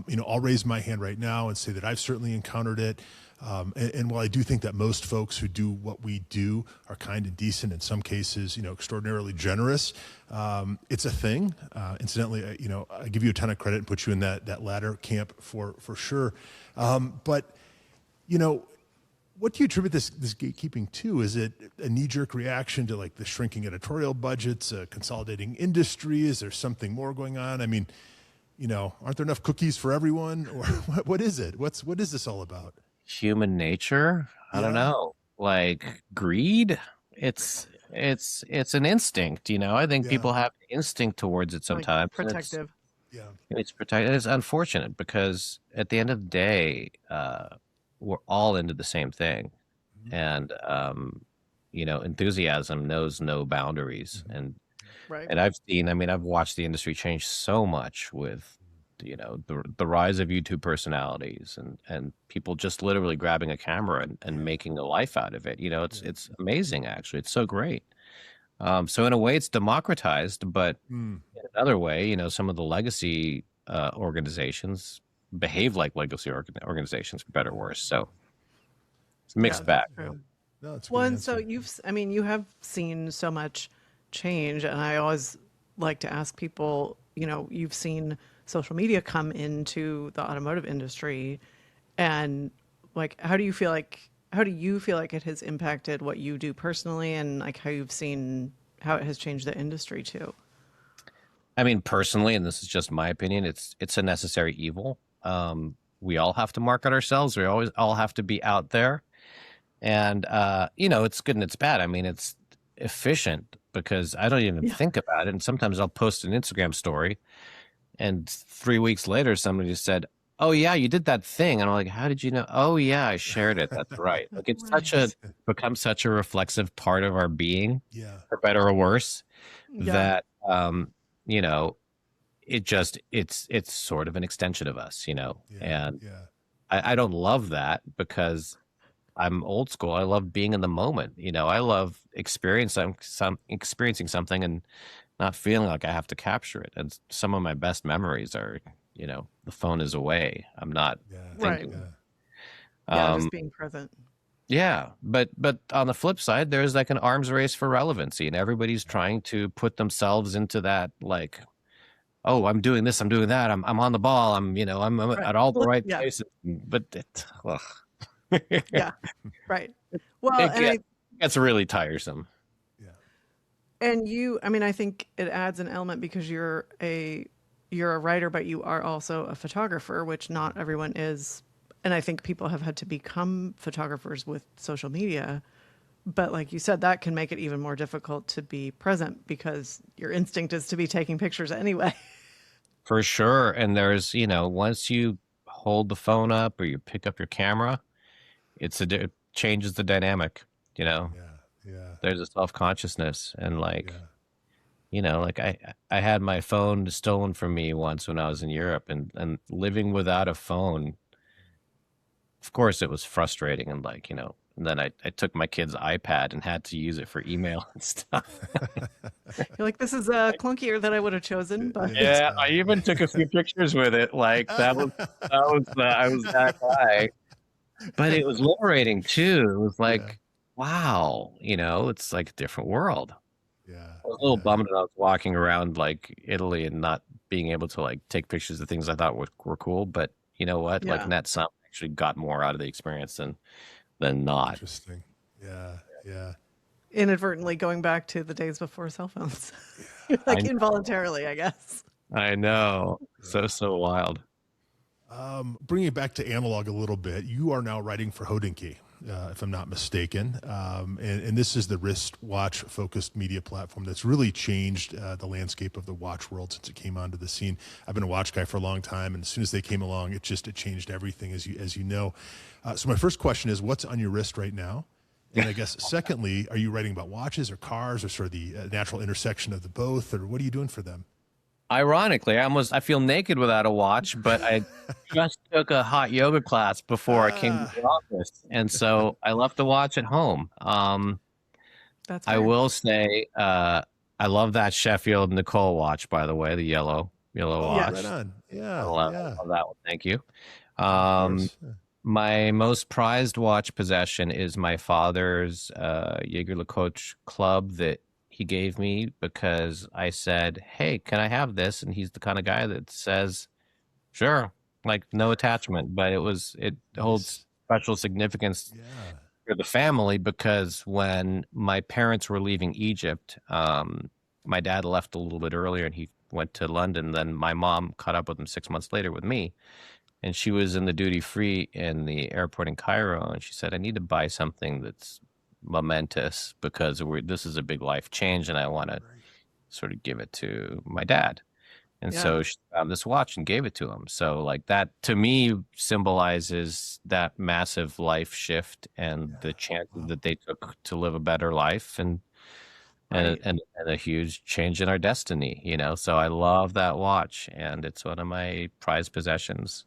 You know, I'll raise my hand right now and say that I've certainly encountered it. And while I do think that most folks who do what we do are kind and decent, in some cases, you know, extraordinarily generous, it's a thing. Incidentally, you know, I give you a ton of credit and put you in that latter camp for sure. But you know, what do you attribute this gatekeeping to? Is it a knee jerk reaction to like the shrinking editorial budgets, consolidating industry? Is there something more going on? I mean, you know, aren't there enough cookies for everyone, or what is it? What is this all about? Human nature? I don't Yeah, know. Like greed? It's an instinct. You know, I think yeah, people have instinct towards it Like sometimes, and protective. yeah, it's protected. It's unfortunate because at the end of the day, we're all into the same thing, mhm, and you know, enthusiasm knows no boundaries. mhm, Right. And I've seen, I mean, I've watched the industry change so much with, you know, the rise of YouTube personalities and people just literally grabbing a camera and yeah, making a life out of it. You know, yeah, it's amazing actually. It's so great. So in a way, it's democratized, but mm, in another way, you know, some of the legacy organizations behave like legacy organizations, for better or worse. So it's a Yeah, mixed bag. that's yeah. true. No, it's a Well, good and so answer. I mean, you have seen so much change, and I always like to ask people, you know, you've seen social media come into the automotive industry, and like how do you feel like it has impacted what you do personally, and like how you've seen how it has changed the industry too? I mean, personally, and this is just my opinion, it's a necessary evil. We all have to market ourselves. We always all have to be out there, and it's good and it's bad. I mean, it's efficient because I don't even Yeah. think about it. And sometimes I'll post an Instagram story, and 3 weeks later, somebody just said, "Oh yeah, you did that thing," and I'm like, "How did you know?" "Oh yeah, I shared it. That's right." Like it's such a Right. become such a reflexive part of our being, Yeah. for better or worse, Yeah. that you know it's sort of an extension of us, Yeah. and Yeah. I don't love that because I'm old school. I love being in the moment. I love experiencing something and not feeling like I have to capture it. And some of my best memories are, the phone is away. I'm not Yeah. Right. thinking. Yeah. Yeah, Um, just being present. yeah, but on the flip side, there's like an arms race for relevancy, and everybody's trying to put themselves into that, like, oh, I'm doing this, I'm doing that, I'm on the ball, I'm Right. at all the Look, right yeah. places, but ugh. Yeah. Right. Well, it and gets, gets really tiresome. Yeah. I mean, I think it adds an element because you're a writer, but you are also a photographer, which not everyone is. And I think people have had to become photographers with social media. But like you said, that can make it even more difficult to be present because your instinct is to be taking pictures anyway. For sure. And there's, once you hold the phone up or you pick up your camera, it changes the dynamic, you know. Yeah. Yeah. There's a self-consciousness and like, Yeah. like I had my phone stolen from me once when I was in Europe, and living without a phone, of course it was frustrating, and like, and then I took my kid's iPad and had to use it for email and stuff. You're like, this is clunkier than I would have chosen, but Yeah, I even took a few pictures with it. Like I was that guy. But it was liberating too. It was Yeah. like, wow, it's like a different world. Yeah. I was a little Yeah. bummed when I was walking around like Italy and not being able to like take pictures of things I thought were cool. But you know what? Like yeah. net sum actually got more out of the experience than not. Interesting. Yeah. Yeah. Inadvertently going back to the days before cell phones. I Like involuntarily, I guess. I know. Yeah. So wild. Bringing it back to analog a little bit, you are now writing for Hodinkee, if I'm not mistaken. And this is the wristwatch-focused media platform that's really changed the landscape of the watch world since it came onto the scene. I've been a watch guy for a long time, and as soon as they came along, it changed everything, as you know. So my first question is, what's on your wrist right now? And I guess, secondly, are you writing about watches or cars or sort of the natural intersection of the both, or what are you doing for them? Ironically, I feel naked without a watch, but I just took a hot yoga class before I came to Ah, the office, and so I left the watch at home. That's I fair. will say, I love that Sheffield Nicole watch, by the way, the yellow oh, Yeah. right watch. on. I Yeah, love, yeah, I love that one. Thank you. of Um, course. Yeah. my most prized watch possession is my father's Jaeger-LeCoultre club that he gave me because I said, "Hey, can I have this?" And he's the kind of guy that says, "Sure," like no attachment. But it holds Nice. special significance Yeah. for the family because when my parents were leaving Egypt, my dad left a little bit earlier and he went to London. Then my mom caught up with him 6 months later with me, and she was in the duty free in the airport in Cairo, and she said, "I need to buy something that's momentous because this is a big life change, and I want to Right. sort of give it to my dad." And Yeah. so she found this watch and gave it to him. So like that to me symbolizes that massive life shift and the Yeah. chances Wow. that they took to live a better life Right. and a huge change in our destiny. So I love that watch, and it's one of my prized possessions.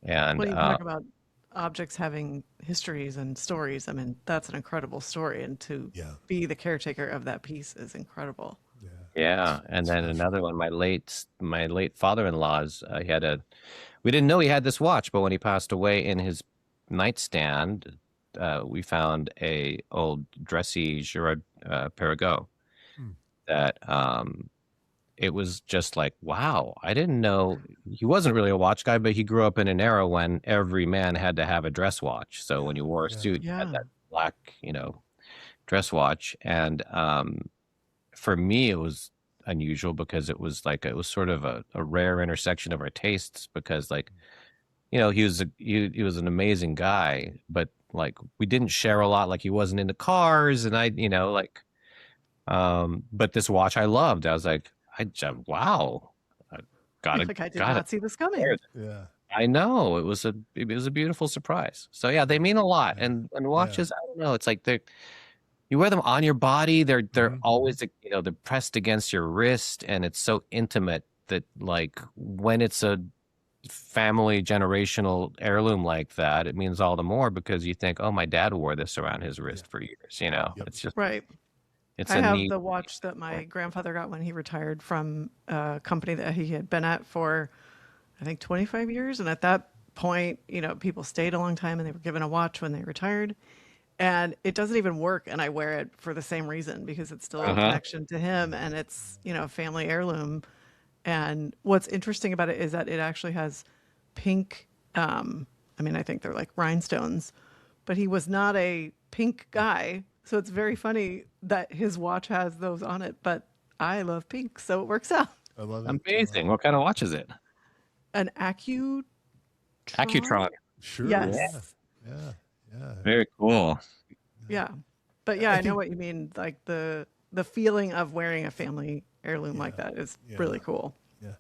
And Well, you talk about objects having histories and stories. I mean, that's an incredible story. And to Yeah. be the caretaker of that piece is incredible. Yeah. yeah, and It's then special. another one, my late father-in-law's, we didn't know he had this watch, but when he passed away, in his nightstand, we found a old dressy Girard Perregaux Hmm. that it was just like, wow, I didn't know he wasn't really a watch guy, but he grew up in an era when every man had to have a dress watch. So when you wore a suit, you had Yeah. that black, dress watch. And for me, it was unusual because it was sort of a rare intersection of our tastes because like, he was an amazing guy, but like we didn't share a lot. Like he wasn't into cars, and but this watch I loved. I was like, wow, I gotta Like I did gotta. not see this coming. Yeah. I know it was a beautiful surprise. So yeah, they mean a lot, Yeah. and watches. I don't know. It's like you wear them on your body. They're always they're pressed against your wrist, and it's so intimate that like when it's a family generational heirloom like that, it means all the more because you think, oh, my dad wore this around his wrist for years. Yep. It's just Right. it's I a have neat. the watch that my grandfather got when he retired from a company that he had been at for, I think, 25 years. And at that point, people stayed a long time and they were given a watch when they retired. And it doesn't even work. And I wear it for the same reason because it's still a connection to him and it's, a family heirloom. And what's interesting about it is that it actually has pink, I think they're like rhinestones, but he was not a pink guy. So it's very funny that his watch has those on it, but I love pink, so it works out. I love it. Amazing. What kind of watch is it? An Accutron? Accutron. Sure. Yes. Yeah. Very cool. Yeah. But yeah, I know what you mean. Like the feeling of wearing a family heirloom like that is really cool. Yeah.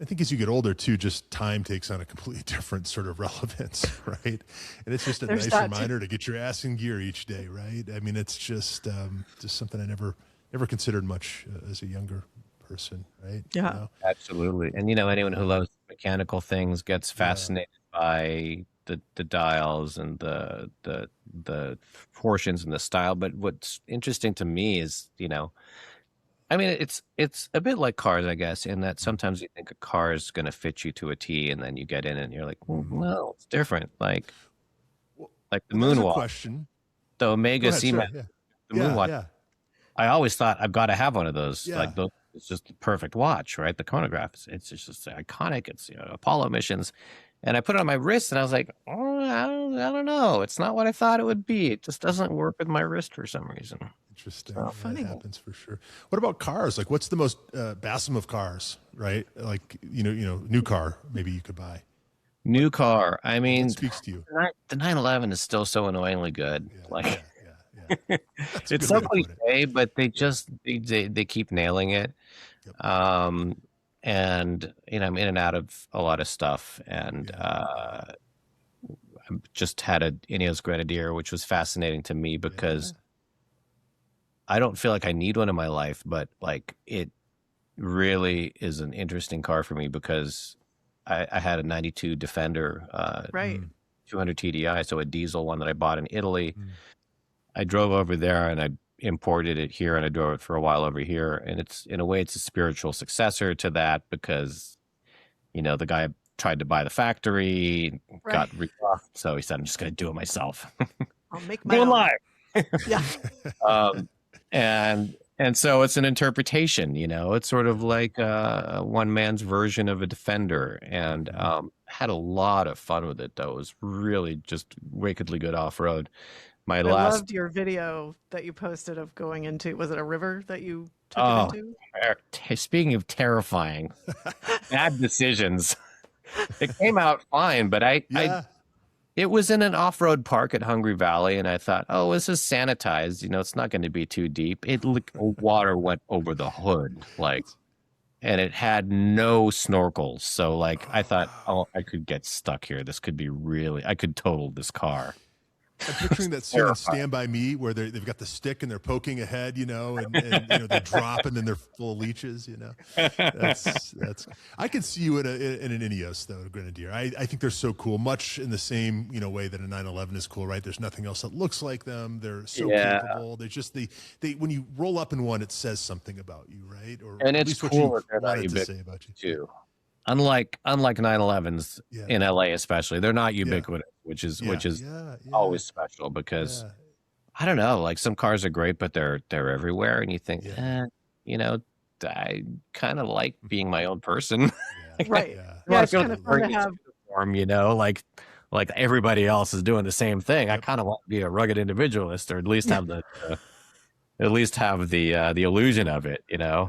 I think as you get older too, just time takes on a completely different sort of relevance, right? And it's just a There's nice that reminder to get your ass in gear each day, right? I mean, it's just something I never considered much as a younger person, right? Yeah. Absolutely. And anyone who loves mechanical things gets fascinated by the dials and the portions and the style. But what's interesting to me is, it's a bit like cars, I guess, in that sometimes you think a car is going to fit you to a T, and then you get in it and you're like, well, no, it's different. Like the moonwalk, question. the Omega Go ahead, C-Max, sorry, the moonwalk. Yeah. I always thought I've got to have one of those. Yeah. Like those, it's just the perfect watch, right? The chronograph, it's just iconic. It's Apollo missions, and I put it on my wrist, and I was like, oh, I don't know. It's not what I thought it would be. It just doesn't work with my wrist for some reason. Interesting. Oh, funny. That happens for sure. What about cars? Like, what's the most Basem of cars, right? Like, new car maybe you could buy. New car. I mean, What speaks to you? the 911 is still so annoyingly good. Yeah. That's a It's good so way to put it. cliche, but they keep nailing it. Yep. And I'm in and out of a lot of stuff, and I just had a Ineos Grenadier, which was fascinating to me because I don't feel like I need one in my life, but like it really is an interesting car for me because I had a 92 Defender, Right. 200 TDI, so a diesel one that I bought in Italy. I drove over there and I imported it here, and I drove it for a while over here. And it's, in a way, it's a spiritual successor to that because, the guy tried to buy the factory, got rebuffed, so he said, I'm just going to do it myself. I'll make my Go own. live. Yeah. And so it's an interpretation, it's sort of like one man's version of a Defender, and had a lot of fun with it, though. It was really just wickedly good off-road. I loved your video that you posted of going into, was it a river that you took it into? Speaking of terrifying, bad decisions, it came out fine, but it was in an off-road park at Hungry Valley, and I thought, oh, this is sanitized. It's not going to be too deep. Water went over the hood, and it had no snorkels. So, I thought, oh, I could get stuck here. This could be I could total this car. I'm picturing that scene in Stand By Me where they've got the stick and they're poking ahead, and they drop and then they're full of leeches, That's I could see you in an Ineos though, a Grenadier. I think they're so cool, much in the same way that a 911 is cool, right? There's nothing else that looks like them. They're so capable. They just they when you roll up in one, it says something about you, right? Or and at it's least cool what you that they're wanted not to say about you too. Unlike 911s in LA, especially, they're not ubiquitous, which is always special because I don't know, some cars are great, but they're everywhere, and you think, I kind of like being my own person. Right. Yeah. Yeah, I it's feel kind of fun to wearing this have. uniform, like everybody else is doing the same thing. I kind of want to be a rugged individualist, or at least have the illusion of it, Yeah.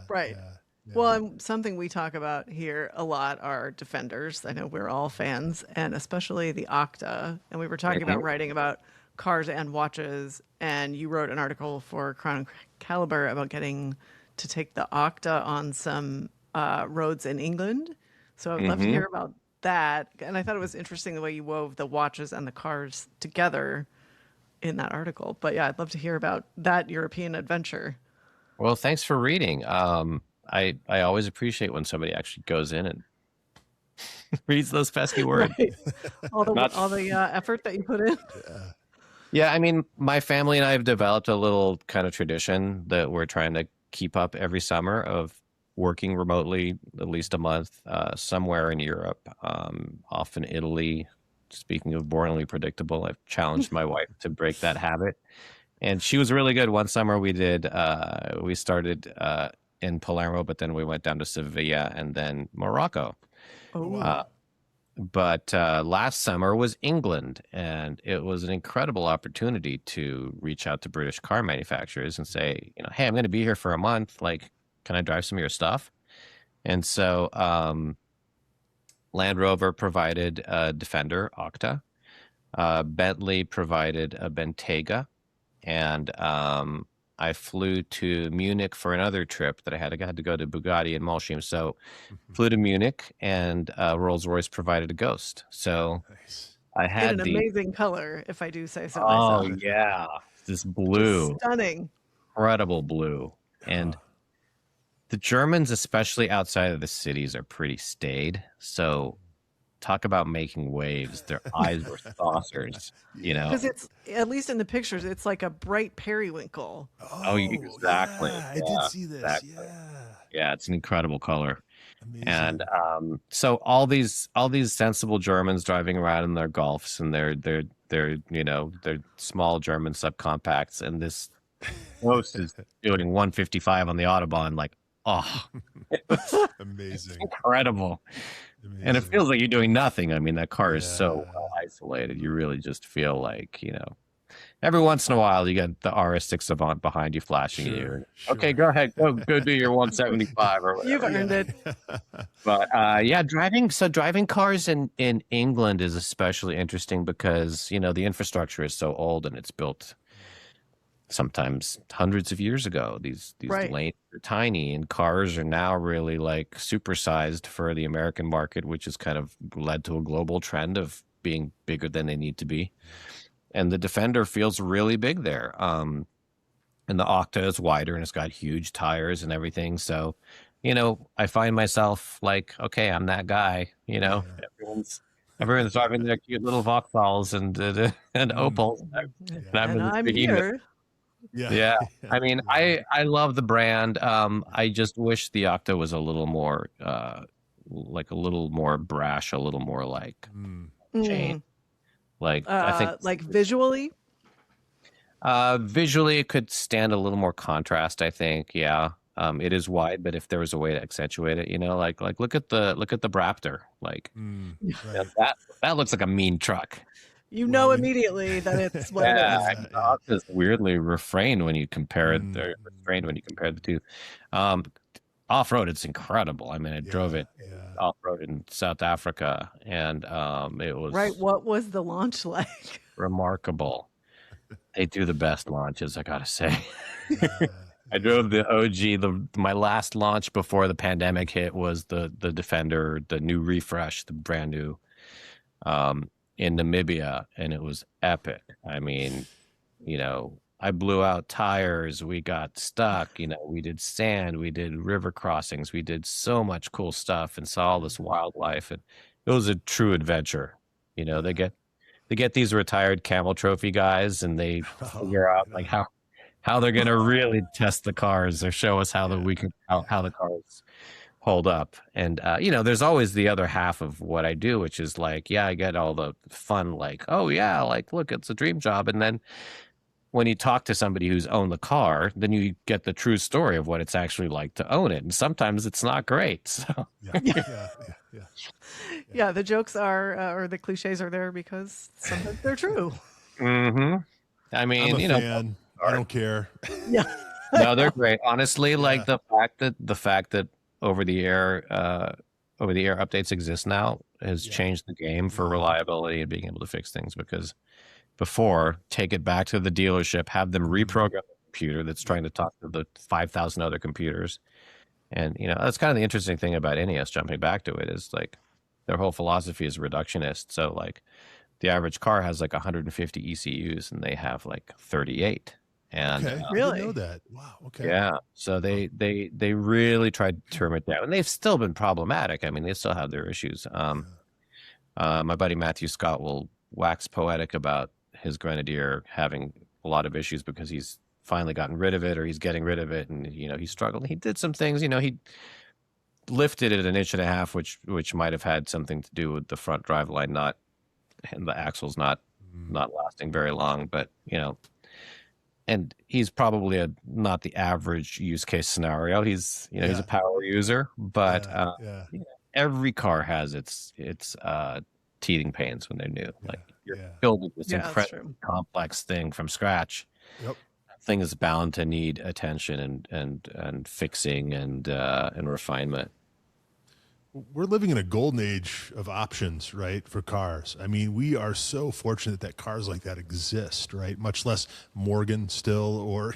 Right. Yeah. Yeah. Well, and something we talk about here a lot are defenders. I know we're all fans, and especially the Octa. And we were talking about Mhm. writing about cars and watches, and you wrote an article for Crown and Caliber about getting to take the Octa on some roads in England. So I'd love to Mhm. hear about that. And I thought it was interesting the way you wove the watches and the cars together in that article. But yeah, I'd love to hear about that European adventure. Well, thanks for reading. I always appreciate when somebody actually goes in and reads those pesky words. Right. Not All the effort that you put in. Yeah, I mean, my family and I have developed a little kind of tradition that we're trying to keep up every summer of working remotely at least a month somewhere in Europe, often Italy. Speaking of boringly predictable, I've challenged my wife to break that habit, and she was really good. One summer we started in Palermo, but then we went down to Sevilla and then Morocco. Oh, Uh, but last summer was England, and it was an incredible opportunity to reach out to British car manufacturers and say, hey, I'm going to be here for a month. Like, can I drive some of your stuff? And so Land Rover provided a Defender Octa. Bentley provided a Bentayga, and I flew to Munich for another trip that I had. I had to go to Bugatti and Molsheim, so flew to Munich, and Rolls-Royce provided a Ghost. So Nice. I in had an amazing color, if I do say so oh myself. yeah, this Just blue, stunning. incredible blue, and the Germans, especially outside of the cities, are pretty staid. So talk about making waves. Their eyes were saucers, Because it's, at least in the pictures, it's like a bright periwinkle. Oh, Oh, exactly. yeah. I did Yeah, see this. exactly. Yeah. Yeah, it's an incredible color. Amazing. And so all these sensible Germans driving around in their Golfs and their small German subcompacts, and this Ghost is doing 155 on the Autobahn, like, oh, Amazing. incredible. Amazing. And it feels like you're doing nothing. I mean, that car is so Yeah. well isolated. You really just feel like, every once in a while you get the RS6 Savant behind you flashing at you. Sure. Okay, go ahead. Go do your 175 or You've whatever. earned it. But yeah, driving cars in England is especially interesting because, the infrastructure is so old and it's built sometimes hundreds of years ago. These Right. lanes are tiny, and cars are now really like supersized for the American market, which has kind of led to a global trend of being bigger than they need to be. And the Defender feels really big there. And the Octa is wider and it's got huge tires and everything. So, I find myself like, okay, I'm that guy. Everyone's driving their cute little Vauxhalls and Opals, and I'm And in this I'm behemoth. here. Yeah, I mean, I love the brand. I just wish the Octa was a little more, like a little more brash, a little more like chain. Like I think Like visually. visually it could stand a little more contrast. I think, yeah. It is wide, but if there was a way to accentuate it, like look at the Braptor, like Right. that looks like a mean truck. You know immediately that it's what it Yeah, is. I mean, the Octa is weirdly refrained when you compare it. Or restrained when you compare the two. Off road, it's incredible. I mean, I drove it off road in South Africa, and it was Right. What was the launch like? remarkable. They do the best launches, I gotta say. I drove the OG. My last launch before the pandemic hit was the Defender, the new refresh, the brand new, in Namibia, and it was epic. I mean, I blew out tires. We got stuck. We did sand. We did river crossings. We did so much cool stuff and saw all this wildlife, and it was a true adventure. They get these retired camel trophy guys, and they figure out like how they're gonna really test the cars or show us how the cars hold up. And there's always the other half of what I do, which is like, yeah, I get all the fun, like, oh yeah, like look, it's a dream job, and then when you talk to somebody who's owned the car, then you get the true story of what it's actually like to own it. And sometimes it's not great. So Yeah, the jokes are, or the cliches are there because sometimes they're true. I mean, I'm a fan. I don't care. Yeah. No, they're great. Honestly, like the fact that over the air updates exist now has changed the game for reliability and being able to fix things, because before, take it back to the dealership, have them reprogram the computer that's trying to talk to the 5,000 other computers. And, that's kind of the interesting thing about NES, jumping back to it, is like their whole philosophy is reductionist. So like the average car has like 150 ECUs and they have like 38. And really? I didn't know that. Wow. Okay. Yeah. So they really tried to trim it down, and they've still been problematic. I mean, they still have their issues. My buddy Matthew Scott will wax poetic about his Grenadier having a lot of issues because he's finally gotten rid of it, or he's getting rid of it, and he struggled. He did some things. He lifted it 1.5 inches, which might have had something to do with the front drive line and the axles not lasting very long, but and he's probably not the average use case scenario. He's he's a power user, but every car has its teething pains when they're new. Like you're building this incredibly complex thing from scratch. Yep. Thing is bound to need attention and fixing and refinement. We're living in a golden age of options, right, for cars. I mean, we are so fortunate that cars like that exist, right? Much less Morgan still, or,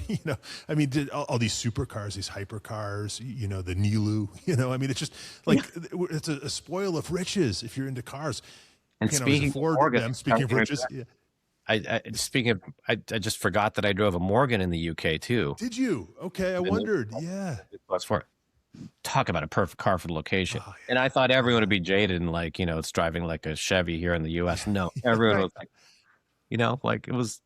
I mean, all these supercars, these hypercars, the Nilu, I mean, it's just like, it's a spoil of riches if you're into cars. And speaking of Morgan, speaking of riches, I just forgot that I drove a Morgan in the UK too. Did you? Okay, I wondered. Yeah. Talk about a perfect car for the location. Oh, yeah. And I thought everyone would be jaded and like, it's driving like a Chevy here in the US. No, everyone was like, like it was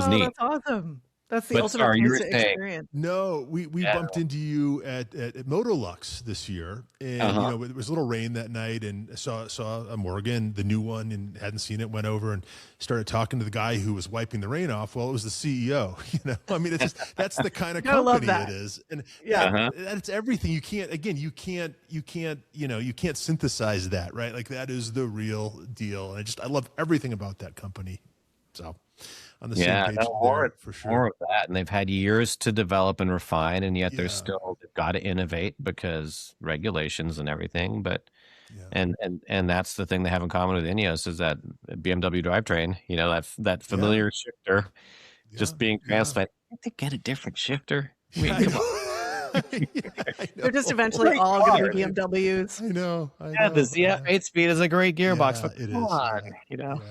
neat. That's awesome. That's the ultimate experience. No, we bumped into you at Motolux this year, and it was a little rain that night, and saw a Morgan, the new one, and hadn't seen it. Went over and started talking to the guy who was wiping the rain off. Well, it was the CEO. I mean, it's just that's the kind of company it is, and it's everything. You can't synthesize that, right? Like that is the real deal, and I love everything about that company. So. On the same page there, for sure. More of that, and they've had years to develop and refine, and yet they've got to innovate because regulations and everything. But and that's the thing they have in common with Ineos is that BMW drivetrain. That familiar shifter, just being transplanted. They get a different shifter. I mean, come on. They're just eventually all going to be BMWs. I know. The ZF 8-speed is a great gearbox, but it come is. on,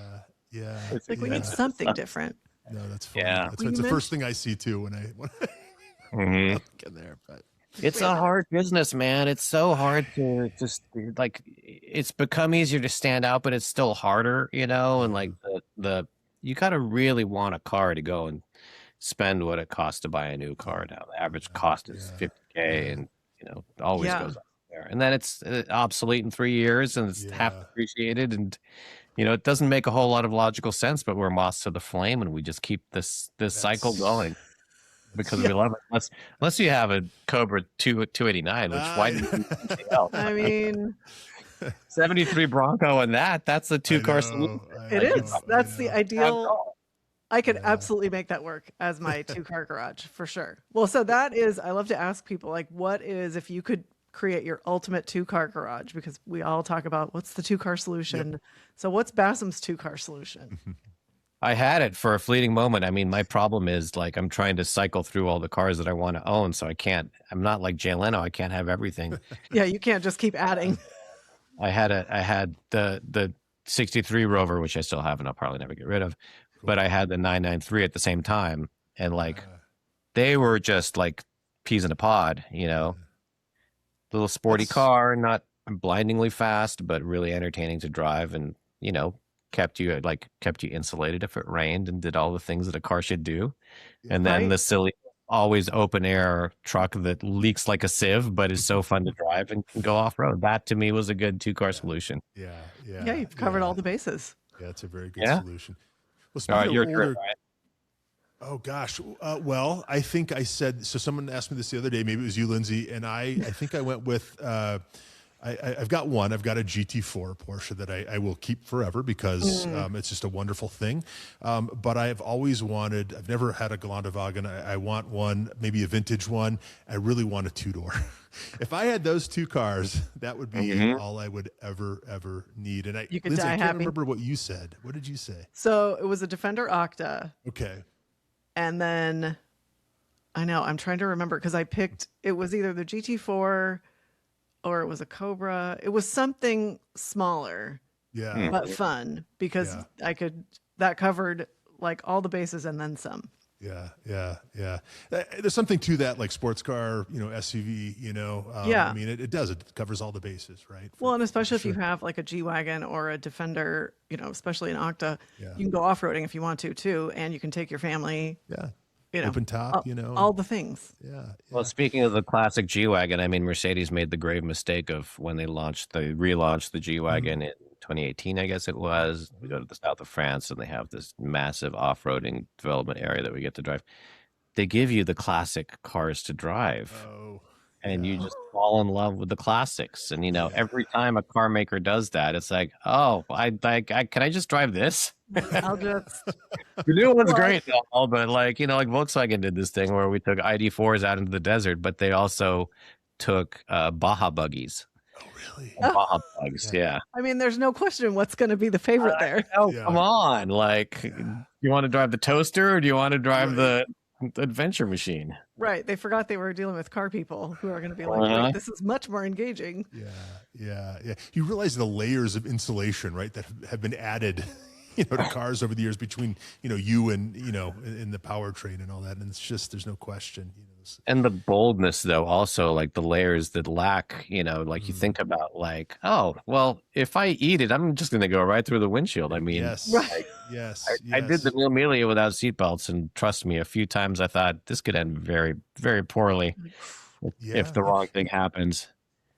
Yeah. It's like we need something different. No, that's funny. Yeah. It's the first thing I see too when I look in there. But it's a hard business, man. It's so hard to just like it's become easier to stand out, but it's still harder, and like you gotta really want a car to go and spend what it costs to buy a new car now. The average cost is $50K and it always goes up there. And then it's obsolete in 3 years and it's half depreciated, and it doesn't make a whole lot of logical sense, but we're moths to the flame, and we just keep this cycle going because we love it. Unless you have a Cobra 289, which why didn't you do anything else? I mean, 73 Bronco and that's a two-car solution. It is. That's the ideal. I could absolutely make that work as my 2-car garage for sure. Well, so that is, I love to ask people, like, what is, if you could create your ultimate 2-car garage, because we all talk about what's the 2-car solution. Yep. So what's Basem's 2-car solution? I had it for a fleeting moment. I mean, my problem is like I'm trying to cycle through all the cars that I want to own, so I'm not like Jay Leno. I can't have everything. Yeah, you can't just keep adding. I had the 63 Rover, which I still have and I'll probably never get rid of, but I had the 993 at the same time, and like they were just like peas in a pod, little sporty car, not blindingly fast, but really entertaining to drive, and kept you insulated if it rained and did all the things that a car should do. And then the silly always open air truck that leaks like a sieve but is so fun to drive and can go off road. That to me was a good 2-car solution. Yeah, you've covered all the bases. Yeah, it's a very good solution. Well, all right, your turn, Ryan. Oh gosh. Well, I think I said, so someone asked me this the other day, maybe it was you, Lindsay, and I think I went with, I've got one. I've got a GT4 Porsche that I will keep forever because it's just a wonderful thing. But I've always wanted, I've never had a Geländewagen. I want one, maybe a vintage one. I really want a two-door. If I had those two cars, that would be all I would ever need. And You could Lindsay, die I can't happy. remember what you said. What did you say? So it was a Defender Octa. Okay. And then I know I'm trying to remember because I picked, it was either the GT4 or it was a Cobra. It was something smaller, Yeah. but fun because that covered like all the bases and then some. Yeah. There's something to that, like sports car, SUV, Yeah. I mean, it does, it covers all the bases, right? Well, and especially if you have like a G-Wagon or a Defender, especially an Octa, Yeah. you can go off-roading if you want to too, and you can take your family, Yeah. you know, Open top, all the things. Yeah. Well, speaking of the classic G-Wagon, I mean, Mercedes made the grave mistake of when they relaunched the G-Wagon in 2018, I guess it was. We go to the south of France and they have this massive off-roading development area that we get to drive. They give you the classic cars to drive. Oh. And you just fall in love with the classics. And every time a car maker does that, it's like, oh, can I just drive this? I'll just The new one's great though, but like Volkswagen did this thing where we took ID4s out into the desert, but they also took Baja buggies. Oh, really? Baja bugs, yeah. I mean, there's no question what's going to be the favorite there. Oh, come on. Like, you want to drive the toaster or do you want to drive the adventure machine? Right. They forgot they were dealing with car people who are going to be like, wait, this is much more engaging. Yeah. You realize the layers of insulation, right, that have been added, to cars over the years between, you and, in the powertrain and all that. And it's just, there's no question. And the boldness, though, also like the layers that lack, like you think about like, oh, well, if I eat it, I'm just going to go right through the windshield. I mean, yes. I did the Mille Miglia without seatbelts, and trust me, a few times I thought this could end very, very poorly if the wrong thing happens.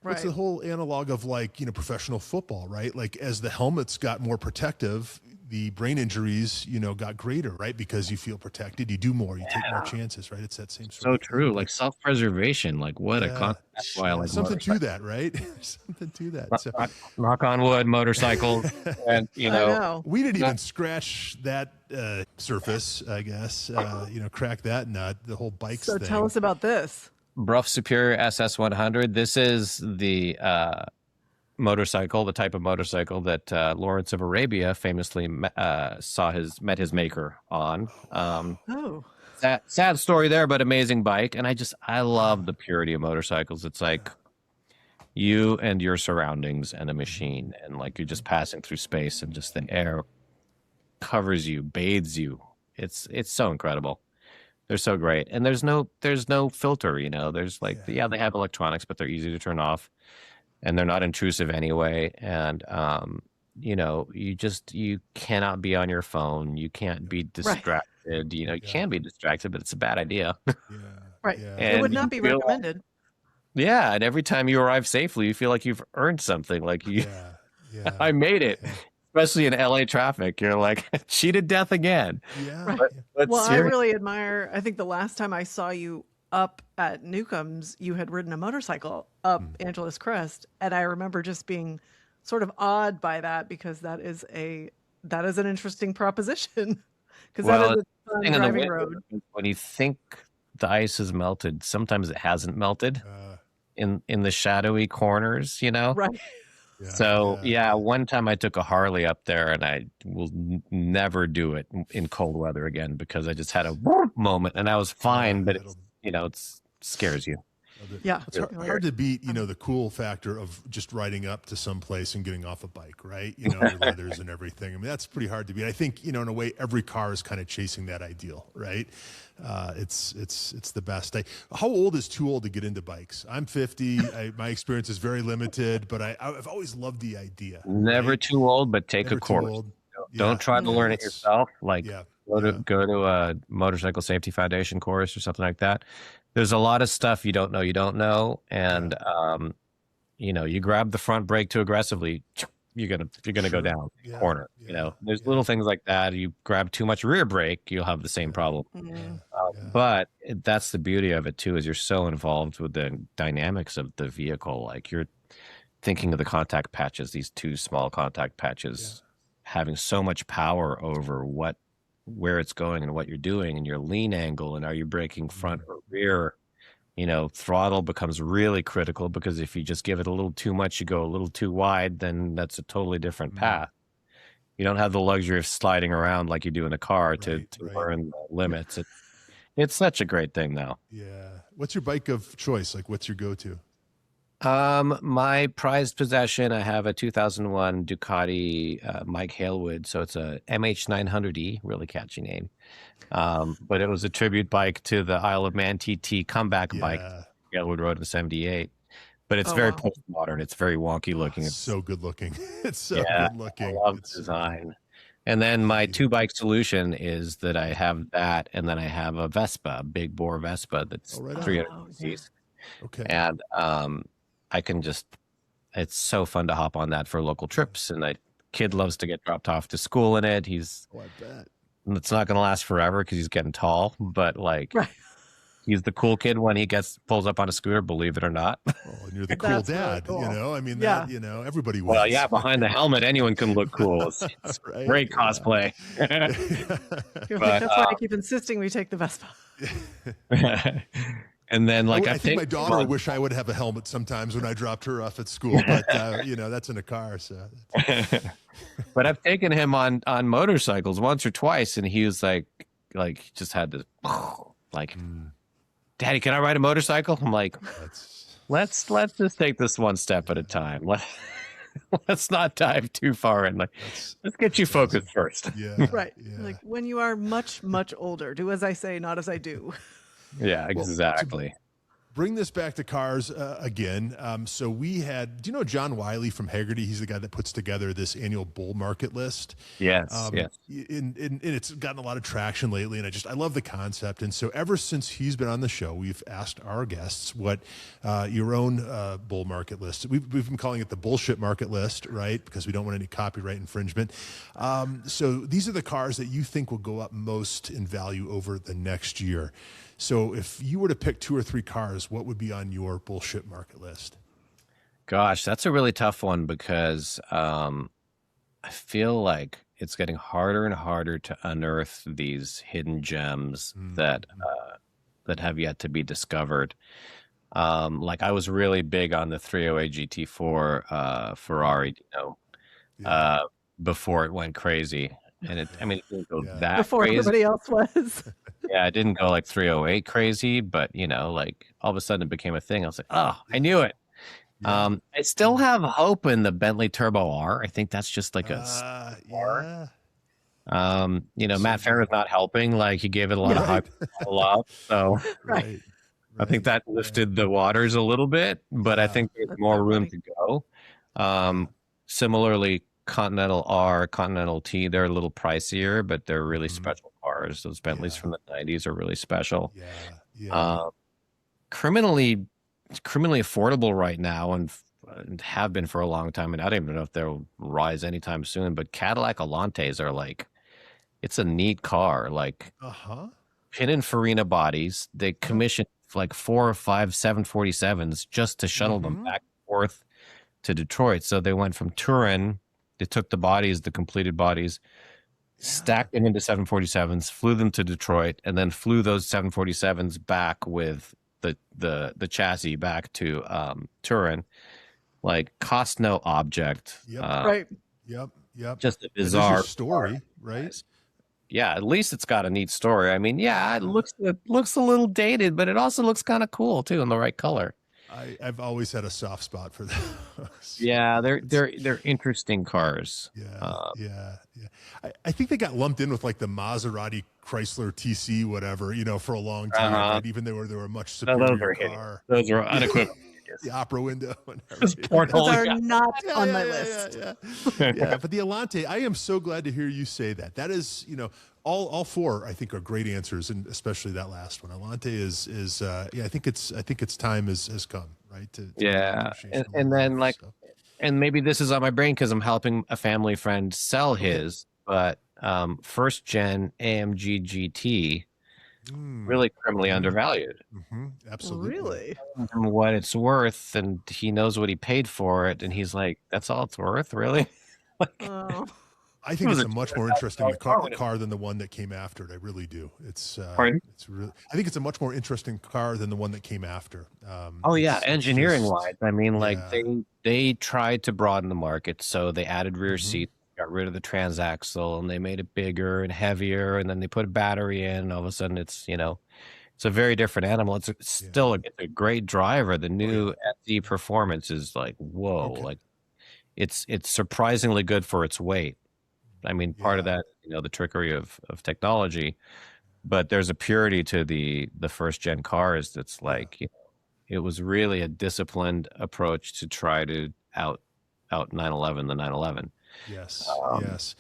Right. It's the whole analog of like, professional football, right? Like as the helmets got more protective, the brain injuries, got greater, right? Because you feel protected, you do more, you take more chances, right? It's that same sort of true. thing. Like self-preservation, like what a concept. That's why I like something to that, right? Something to that. So, knock on wood, motorcycles, and I know. we didn't even scratch that surface, I guess. Crack that nut, the whole bikes So thing. tell us about this. Brough Superior SS100. This is the motorcycle, the type of motorcycle that Lawrence of Arabia famously met his maker on. Sad story there, but amazing bike. And I love the purity of motorcycles. It's like you and your surroundings and a machine, and like you're just passing through space, and just the air covers you, bathes you. It's so incredible. They're so great. And there's no filter, there's like, they have electronics, but they're easy to turn off and they're not intrusive anyway. And, you cannot be on your phone. You can't be distracted. Right. You can be distracted, but it's a bad idea. Right. Yeah. It would not be recommended. Yeah. And every time you arrive safely, you feel like you've earned something. Like I made it. Especially in LA traffic, you're like cheated death again. Yeah. Right. Well, I really admire. I think the last time I saw you up at Newcomb's, you had ridden a motorcycle up Angeles Crest, and I remember just being sort of awed by that because that is an interesting proposition because that is a fun driving road. When you think the ice is melted, sometimes it hasn't melted in the shadowy corners, Right. So one time I took a Harley up there, and I will never do it in cold weather again because I just had a moment, and I was fine, but it scares you. Yeah, it's hard to beat, the cool factor of just riding up to some place and getting off a bike, right? Your leathers and everything. I mean, that's pretty hard to beat. I think, in a way, every car is kind of chasing that ideal, right? It's the best. How old is too old to get into bikes? I'm 50. My experience is very limited, but I've always loved the idea. Never too old, but take a course. Don't try to learn it yourself. Like go to a Motorcycle Safety Foundation course or something like that. There's a lot of stuff you don't know, and you grab the front brake too aggressively, you're gonna go Sure. down Yeah. corner. Yeah. You know, there's Yeah. little things like that. You grab too much rear brake, you'll have the same problem. Mm. But that's the beauty of it too, is you're so involved with the dynamics of the vehicle. Like you're thinking of the contact patches, these two small contact patches having so much power over where it's going and what you're doing and your lean angle and are you braking front or rear. You know, throttle becomes really critical because if you just give it a little too much, you go a little too wide, then that's a totally different path. You don't have the luxury of sliding around like you do in a car to learn the limits. It's such a great thing now. Yeah. What's your bike of choice? Like, what's your go-to? My prized possession, I have a 2001 Ducati Mike Halewood. So it's a MH900E, really catchy name. But it was a tribute bike to the Isle of Man TT comeback bike Halewood rode in '78. But it's very postmodern. It's very wonky looking. It's so good looking. It's so good looking. I love the design. And then my two bike solution is that I have that, and then I have a Vespa, a big bore Vespa that's 300 cc's. Okay. And I can just, it's so fun to hop on that for local trips. And my kid loves to get dropped off to school in it. I bet. It's not going to last forever because he's getting tall, but like, he's the cool kid when he pulls up on a scooter, believe it or not. Oh, and you're the cool dad, really cool. You know, I mean, that, you know, everybody wins. Well, yeah, behind the helmet, anyone can look cool. It's great cosplay. That's why I keep insisting we take the Vespa. And then, like, I think my daughter would wish I would have a helmet sometimes when I dropped her off at school, but you know, that's in a car. So, but I've taken him on motorcycles once or twice, and he was like, just had to, like, Daddy, can I ride a motorcycle? I'm like, let's just take this one step at a time. Let's not dive too far in. Like, let's get you focused first. Yeah, right. Yeah. Like when you are much, much older, do as I say, not as I do. Yeah, exactly. Well, bring this back to cars again. So we had, do you know John Wiley from Hagerty? He's the guy that puts together this annual bull market list. Yes. Yes. And it's gotten a lot of traction lately, and I love the concept. And so ever since he's been on the show, we've asked our guests what your own bull market list. We've been calling it the bullshit market list, right? Because we don't want any copyright infringement. So these are the cars that you think will go up most in value over the next year. So if you were to pick 2 or 3 cars, what would be on your bullshit market list? Gosh, that's a really tough one because I feel like it's getting harder and harder to unearth these hidden gems that have yet to be discovered. Like I was really big on the 308 GT4 Ferrari, you know, before it went crazy. And it didn't go that before crazy. Everybody else was. Yeah, it didn't go like 308 crazy, but you know, like all of a sudden it became a thing. I was like, oh, I knew it. I still have hope in the Bentley Turbo R. I think that's just like a you know, Matt Farah's not helping. Like he gave it a lot of hype, love. So I think that lifted the waters a little bit, but I think there's more room to go. Similarly, Continental R, Continental T, they're a little pricier, but they're really special cars. Those Bentleys from the 90s are really special. Criminally affordable right now and have been for a long time. And I don't even know if they'll rise anytime soon, but Cadillac Elantes are like, it's a neat car. Like Pininfarina bodies. They commissioned like 4 or 5 747s just to shuttle them back and forth to Detroit. So they went from Turin. They took the bodies, the completed bodies, stacked them into 747s, flew them to Detroit, and then flew those 747s back with the chassis back to Turin. Like cost no object. Yep. Just a bizarre story, right? Yeah, at least it's got a neat story. I mean, yeah, it looks a little dated, but it also looks kind of cool too in the right color. I've always had a soft spot for those. Yeah, they're interesting cars. I think they got lumped in with like the Maserati Chrysler TC, whatever, you know, for a long time. Right? Even though they were a much superior car. Those are unequivocal. The opera window and those are not on my list. Yeah, but the Elante, I am so glad to hear you say that. That is, you know, all 4 I think are great answers, and especially that last one. Elante is I think its time has come, right? To and then like and maybe this is on my brain because I'm helping a family friend sell Okay. his, but first gen AMG GT really criminally undervalued. Absolutely. Really? And what it's worth, and he knows what he paid for it, and he's like, "That's all it's worth, really?" Like, Oh, I it think was it's a a much more $200,000 interesting car when it. car than the one that came after it. I really do. Pardon? It's really. I think it's a much more interesting car than the one that came after. Oh yeah, It's engineering just, wise, I mean, like yeah. they tried to broaden the market, so they added rear hmm seats, got rid of the transaxle, and they made it bigger and heavier, and then they put a battery in. And all of a sudden, it's a very different animal. It's Yeah. still it's a great driver. The Oh yeah. new SE performance is like whoa, Okay. like it's surprisingly good for its weight. I mean, part of Yeah. that, the trickery of technology, but there's a purity to the first gen cars that's Yeah. like, it was really a disciplined approach to try to out 911 the 911. Yes. Um, Yes.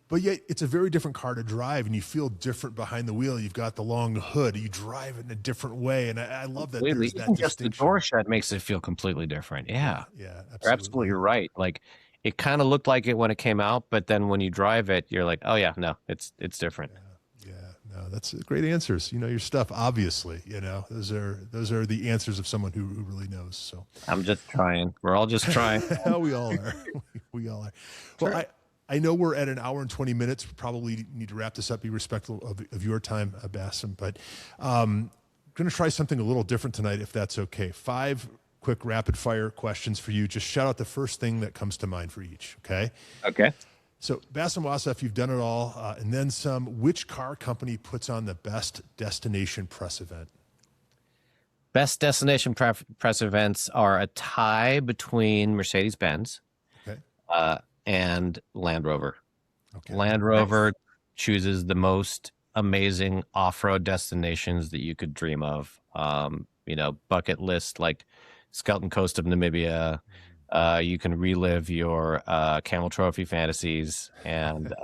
But yet, it's a very different car to drive, and you feel different behind the wheel. You've got the long hood. You drive it in a different way, and I love that Completely, there's that even just the door distinction. shut makes it feel completely different. Yeah. Yeah, Yeah. you're absolutely Absolutely. right. Like it kind of looked like it when it came out, but then when you drive it, you're like, oh yeah, no, it's different. Yeah, no, that's great answers. You know your stuff, obviously. Those are the answers of someone who really knows. So I'm just trying. We're all just trying. we all are. We all are. Well, Sure. I know we're at an hour and 20 minutes. We probably need to wrap this up. Be respectful of your time, Basem. But going to try something a little different tonight, if that's okay. 5 quick rapid fire questions for you. Just shout out the first thing that comes to mind for each. Okay. Okay. So, Basem Wasef, you've done it all, and then some. Which car company puts on the best destination press event? Best destination press events are a tie between Mercedes-Benz Okay. and Land Rover. Okay. Land Rover chooses the most amazing off-road destinations that you could dream of. Bucket list like Skeleton Coast of Namibia. You can relive your Camel Trophy fantasies, and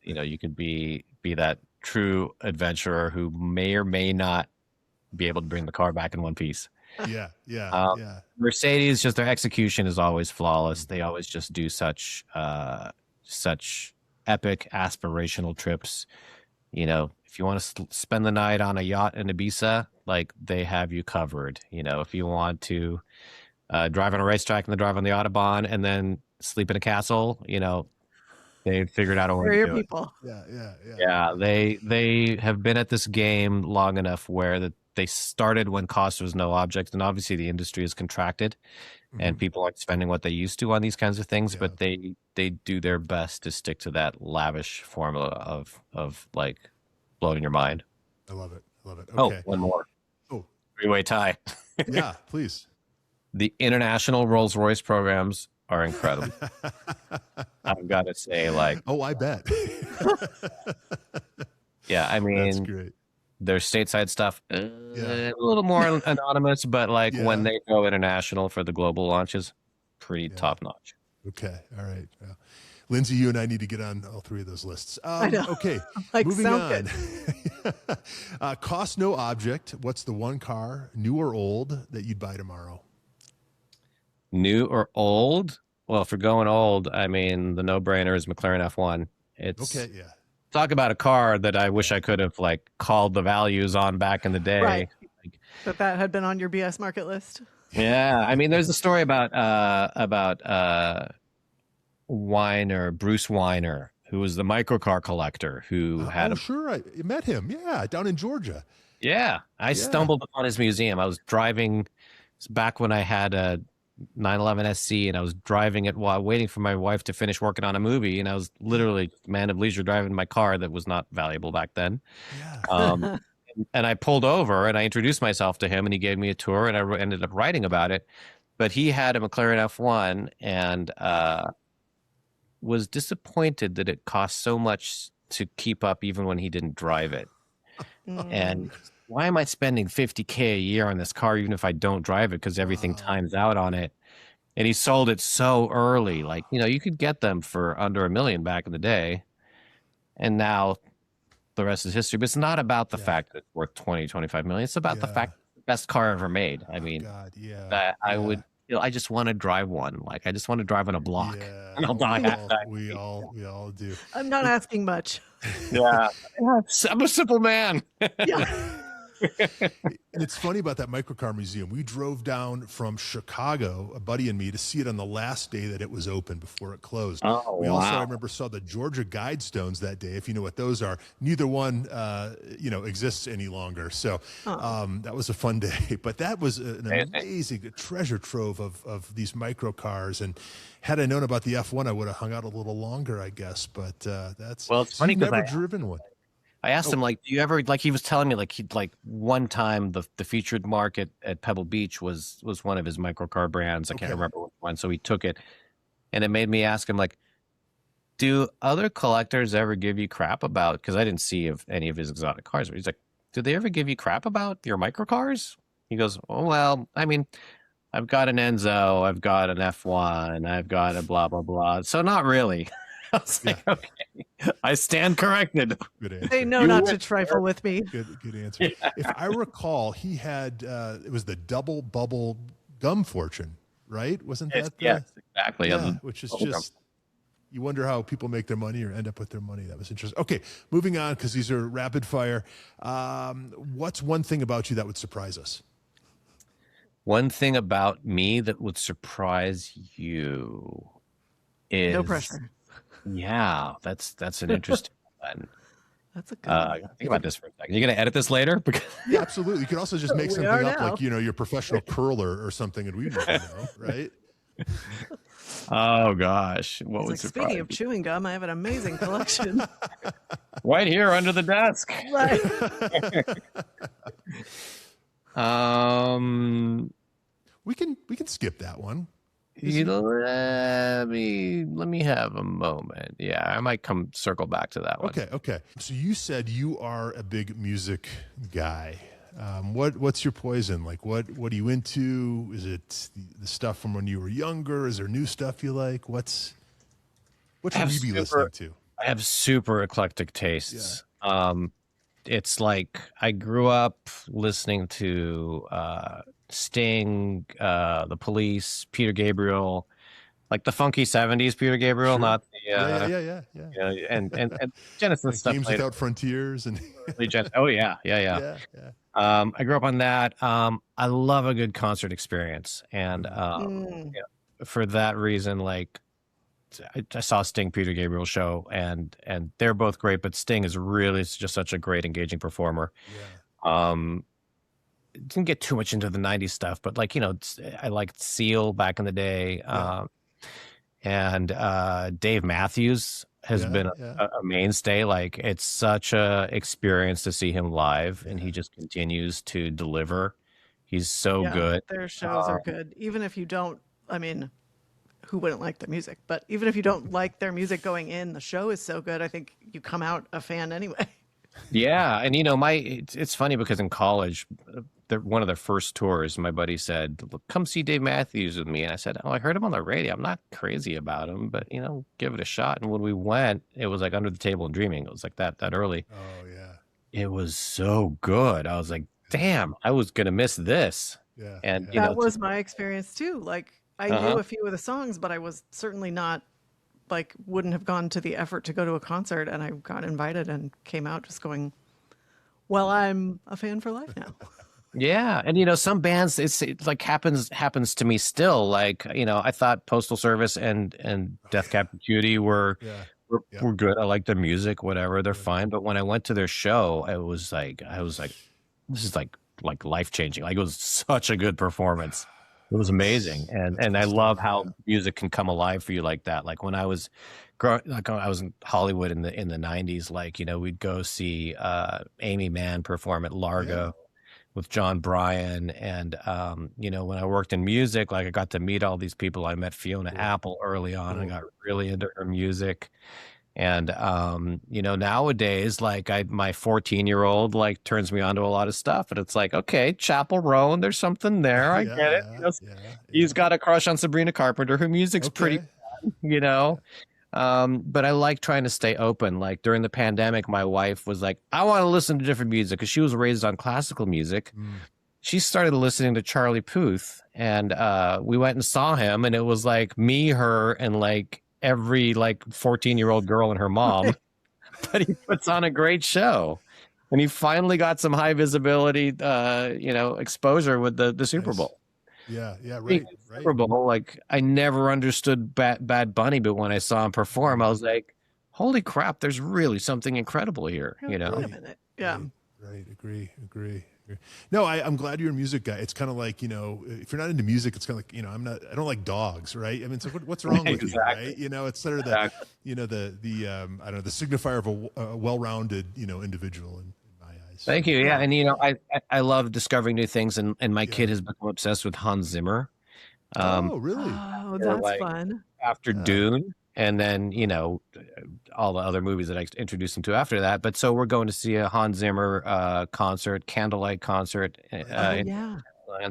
you can be that true adventurer who may or may not be able to bring the car back in one piece. Yeah. Yeah. Um, Yeah. Mercedes, just their execution is always flawless. They always just do such epic aspirational trips. If you want to spend the night on a yacht in Ibiza, like they have you covered. If you want to drive on a racetrack and then drive on the Autobahn and then sleep in a castle, they figured out a way they're to your do it. people. Yeah. Yeah. Yeah, they have been at this game long enough where that they started when cost was no object, and obviously the industry has contracted and people aren't spending what they used to on these kinds of things, Yeah. but they do their best to stick to that lavish formula of like blowing your mind. I love it. I love it. Oh, Okay. one more. Oh, Three-way tie. yeah, please. The international Rolls-Royce programs are incredible. I've got to say, like, Oh, I bet. yeah, I That's mean, great. their stateside stuff, Yeah. a little more anonymous, but like Yeah. when they go international for the global launches, pretty Yeah. top notch. Okay. All right. Well, Lindsay, you and I need to get on all 3 of those lists. I know. Okay. Like, Moving sound on. Cost no object. What's the one car, new or old, that you'd buy tomorrow? New or old? Well, if you're going old, I mean, the no-brainer is McLaren F1. It's Okay. Yeah. talk about a car that I wish I could have like called the values on back in the day. Right. Like, That had been on your BS market list. yeah, I mean, there's a story about Bruce Weiner, who was the microcar collector who had Oh, sure. I met him. Yeah. Down in Georgia. Yeah, I stumbled upon his museum. I was driving back when I had a 911 SC, and I was driving it while waiting for my wife to finish working on a movie, and I was literally man of leisure driving my car that was not valuable back then. Yeah. And I pulled over and I introduced myself to him, and he gave me a tour, and I ended up writing about it. But he had a McLaren F1 and was disappointed that it cost so much to keep up even when he didn't drive it. And why am I spending $50K a year on this car even if I don't drive it, because everything times out on it? And he sold it so early. Like, you could get them for under $1 million back in the day. And now the rest is history. But it's not about the fact that it's worth 20, 25 million. It's about the fact it's the best car ever made. I mean, God, yeah. that I would, I just want to drive one. Like, I just want to drive on a block. Yeah, And I'll die we all do. I'm not asking much. Yeah. I'm a simple man. Yeah. And it's funny about that microcar museum. We drove down from Chicago, a buddy and me, to see it on the last day that it was open before it closed. Oh, we also, I wow. remember, saw the Georgia Guidestones that day. If you know what those are, neither one, exists any longer. So that was a fun day. But that was an amazing treasure trove of these microcars. And had I known about the F1, I would have hung out a little longer, I guess. But that's It's funny you've because never driven one. I asked him, like, do you ever, like, he was telling me, like, one time the featured market at Pebble Beach was one of his microcar brands. I can't remember which one. So he took it, and it made me ask him, like, do other collectors ever give you crap about, because I didn't see any of his exotic cars, but he's like, do they ever give you crap about your microcars? He goes, oh, well, I mean, I've got an Enzo, I've got an F1, I've got a blah, blah, blah. So not really. I was like, okay, I stand corrected. Good answer. They know not to trifle with me. Good answer. Yeah. If I recall, he had it was the double bubble gum fortune, right? Wasn't that? Yes, exactly. Yeah, which is just, you wonder how people make their money or end up with their money. That was interesting. Okay, moving on, because these are rapid fire. What's one thing about you that would surprise us? One thing about me that would surprise you is No pressure. Yeah, that's an interesting one. That's a good one. Think about this for a second. You're gonna edit this later? Because Yeah, absolutely. You could also just make We something are up, now. like your professional curler or something, and we would know, right? oh gosh, what It's would like, surprise speaking of chewing gum, I have an amazing collection. you? Right here under the desk. Right. We can skip that one. Let me have a moment. Yeah, I might circle back to that one. Okay. So you said you are a big music guy. What's your poison? Like, what are you into? Is it the stuff from when you were younger? Is there new stuff you like? What should we be listening to? I have super eclectic tastes. It's like I grew up listening to Sting, The Police, Peter Gabriel, like the funky 70s Peter Gabriel, not the yeah. and Genesis Like stuff Games later. Without Frontiers and Oh yeah. I grew up on that. I love a good concert experience, and for that reason, like I saw Sting, Peter Gabriel show, and they're both great, but Sting is really just such a great, engaging performer. Didn't get too much into the 90s stuff, but like, I liked Seal back in the day. And Dave Matthews has been a mainstay. Like, it's such a experience to see him live, and he just continues to deliver. He's so good. Their shows are good. Even if you don't, I mean, who wouldn't like the music? But even if you don't like their music going in, the show is so good. I think you come out a fan anyway. Yeah. And, it's funny because in college, one of their first tours, my buddy said, "Look, come see Dave Matthews with me." And I said, "Oh, I heard him on the radio. I'm not crazy about him, but, give it a shot." And when we went, it was like Under the Table and Dreaming. It was like that early. Oh, yeah. It was so good. I was like, damn, I was going to miss this. Yeah. And, That was my experience too. Like, I knew a few of the songs, but I was certainly not, like, wouldn't have gone to the effort to go to a concert. And I got invited and came out just going, well, I'm a fan for life now. Yeah. And, some bands, it like happens to me still. Like, I thought Postal Service and Death Cab for Cutie were good. I like their music, whatever. They're fine. But when I went to their show, I was like, this is like life-changing. Like, it was such a good performance. It was amazing. And I love how music can come alive for you like that. Like, when I was I was in Hollywood in the 90s, like, we'd go see Amy Mann perform at Largo with John Bryan. And, when I worked in music, like, I got to meet all these people. I met Fiona Apple early on. I got really into her music. And, nowadays, like, my 14-year-old, like, turns me on to a lot of stuff. And it's like, okay, Chapel Roan, there's something there. I get it. He's got a crush on Sabrina Carpenter. Her music's pretty fun, but I like trying to stay open. Like, during the pandemic, my wife was like, I want to listen to different music, because she was raised on classical music. she started listening to Charlie Puth, and we went and saw him, and it was like me, her, and like every like 14-year-old girl and her mom. But he puts on a great show, and he finally got some high visibility, exposure with the Super Bowl. Yeah, right. Super Bowl, like I never understood Bad Bunny, but when I saw him perform, I was like, "Holy crap! There's really something incredible here." Wait a minute. Yeah. Right. Agree. No, I'm glad you're a music guy. It's kind of like, if you're not into music, it's kind of like, I don't like dogs, right? I mean, it's like, what's wrong with you, right? It's sort of the, I don't know, the signifier of a well-rounded, individual in my eyes. Thank you. Yeah. And, I love discovering new things, and my kid has become obsessed with Hans Zimmer. Oh, really? Oh, that's fun. After Dune. And then, all the other movies that I introduced him to after that. But so we're going to see a Hans Zimmer concert, candlelight concert on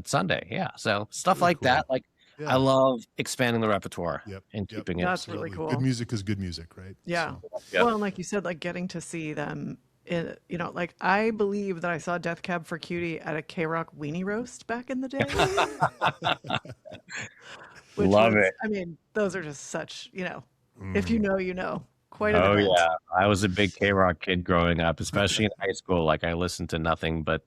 Sunday. Yeah. So stuff really like cool. That. Like, I love expanding the repertoire and keeping it. That's really cool. Good music is good music, right? Yeah. So, well, and like you said, like getting to see them in, like I believe that I saw Death Cab for Cutie at a K-Rock weenie roast back in the day. Love it. I mean, those are just such, if you know, quite an event. Yeah. I was a big K-Rock kid growing up, especially in high school. Like I listened to nothing but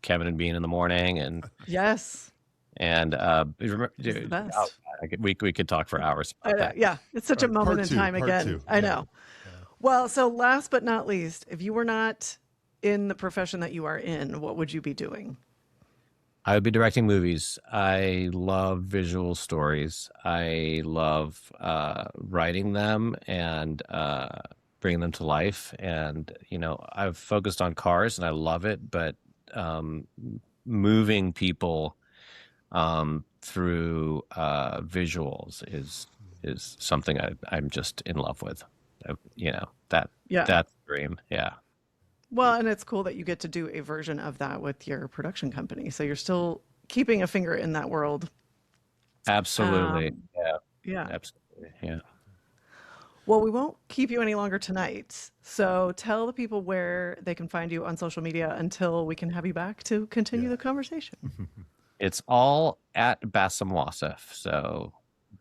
Kevin and Bean in the morning, and yes. And we could talk for hours about that. Yeah, it's such a moment in time again. I know. Yeah. Well, so last but not least, if you were not in the profession that you are in, what would you be doing? I would be directing movies. I love visual stories. I love writing them and bringing them to life. And, I've focused on cars and I love it, but moving people through visuals is something I'm just in love with. That's the dream. Yeah. Well, and it's cool that you get to do a version of that with your production company. So you're still keeping a finger in that world. Absolutely. Yeah. Absolutely. Yeah. Well, we won't keep you any longer tonight. So tell the people where they can find you on social media until we can have you back to continue the conversation. It's all at Basem Wasef. So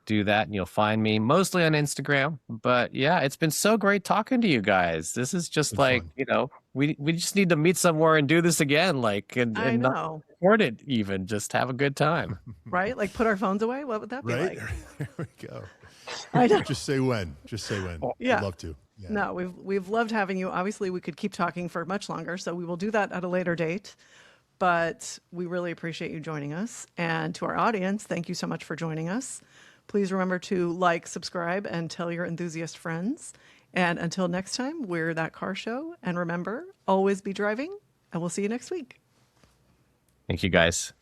do that and you'll find me mostly on Instagram. But yeah, it's been so great talking to you guys. This is just like, fun. We just need to meet somewhere and do this again. And not record it even. Just have a good time. Right? Like put our phones away? What would that be like? There we go. I know. Just say when. Yeah. I'd love to. Yeah. No, we've loved having you. Obviously, we could keep talking for much longer, so we will do that at a later date. But we really appreciate you joining us. And to our audience, thank you so much for joining us. Please remember to like, subscribe, and tell your enthusiast friends. And until next time, we're That Car Show. And remember, always be driving, and we'll see you next week. Thank you, guys.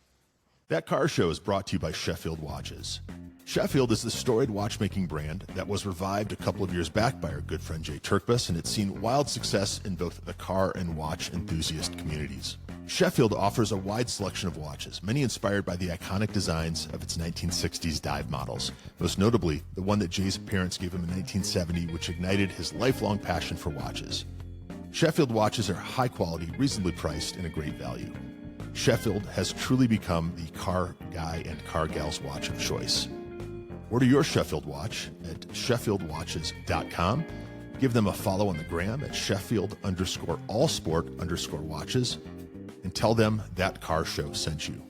That Car Show is brought to you by Sheffield Watches. Sheffield is the storied watchmaking brand that was revived a couple of years back by our good friend Jay Turkbus, and it's seen wild success in both the car and watch enthusiast communities. Sheffield offers a wide selection of watches, many inspired by the iconic designs of its 1960s dive models, most notably the one that Jay's parents gave him in 1970, which ignited his lifelong passion for watches. Sheffield watches are high quality, reasonably priced, and a great value. Sheffield has truly become the car guy and car gal's watch of choice. Order your Sheffield watch at SheffieldWatches.com. Give them a follow on the gram at Sheffield_allsport_watches and tell them That Car Show sent you.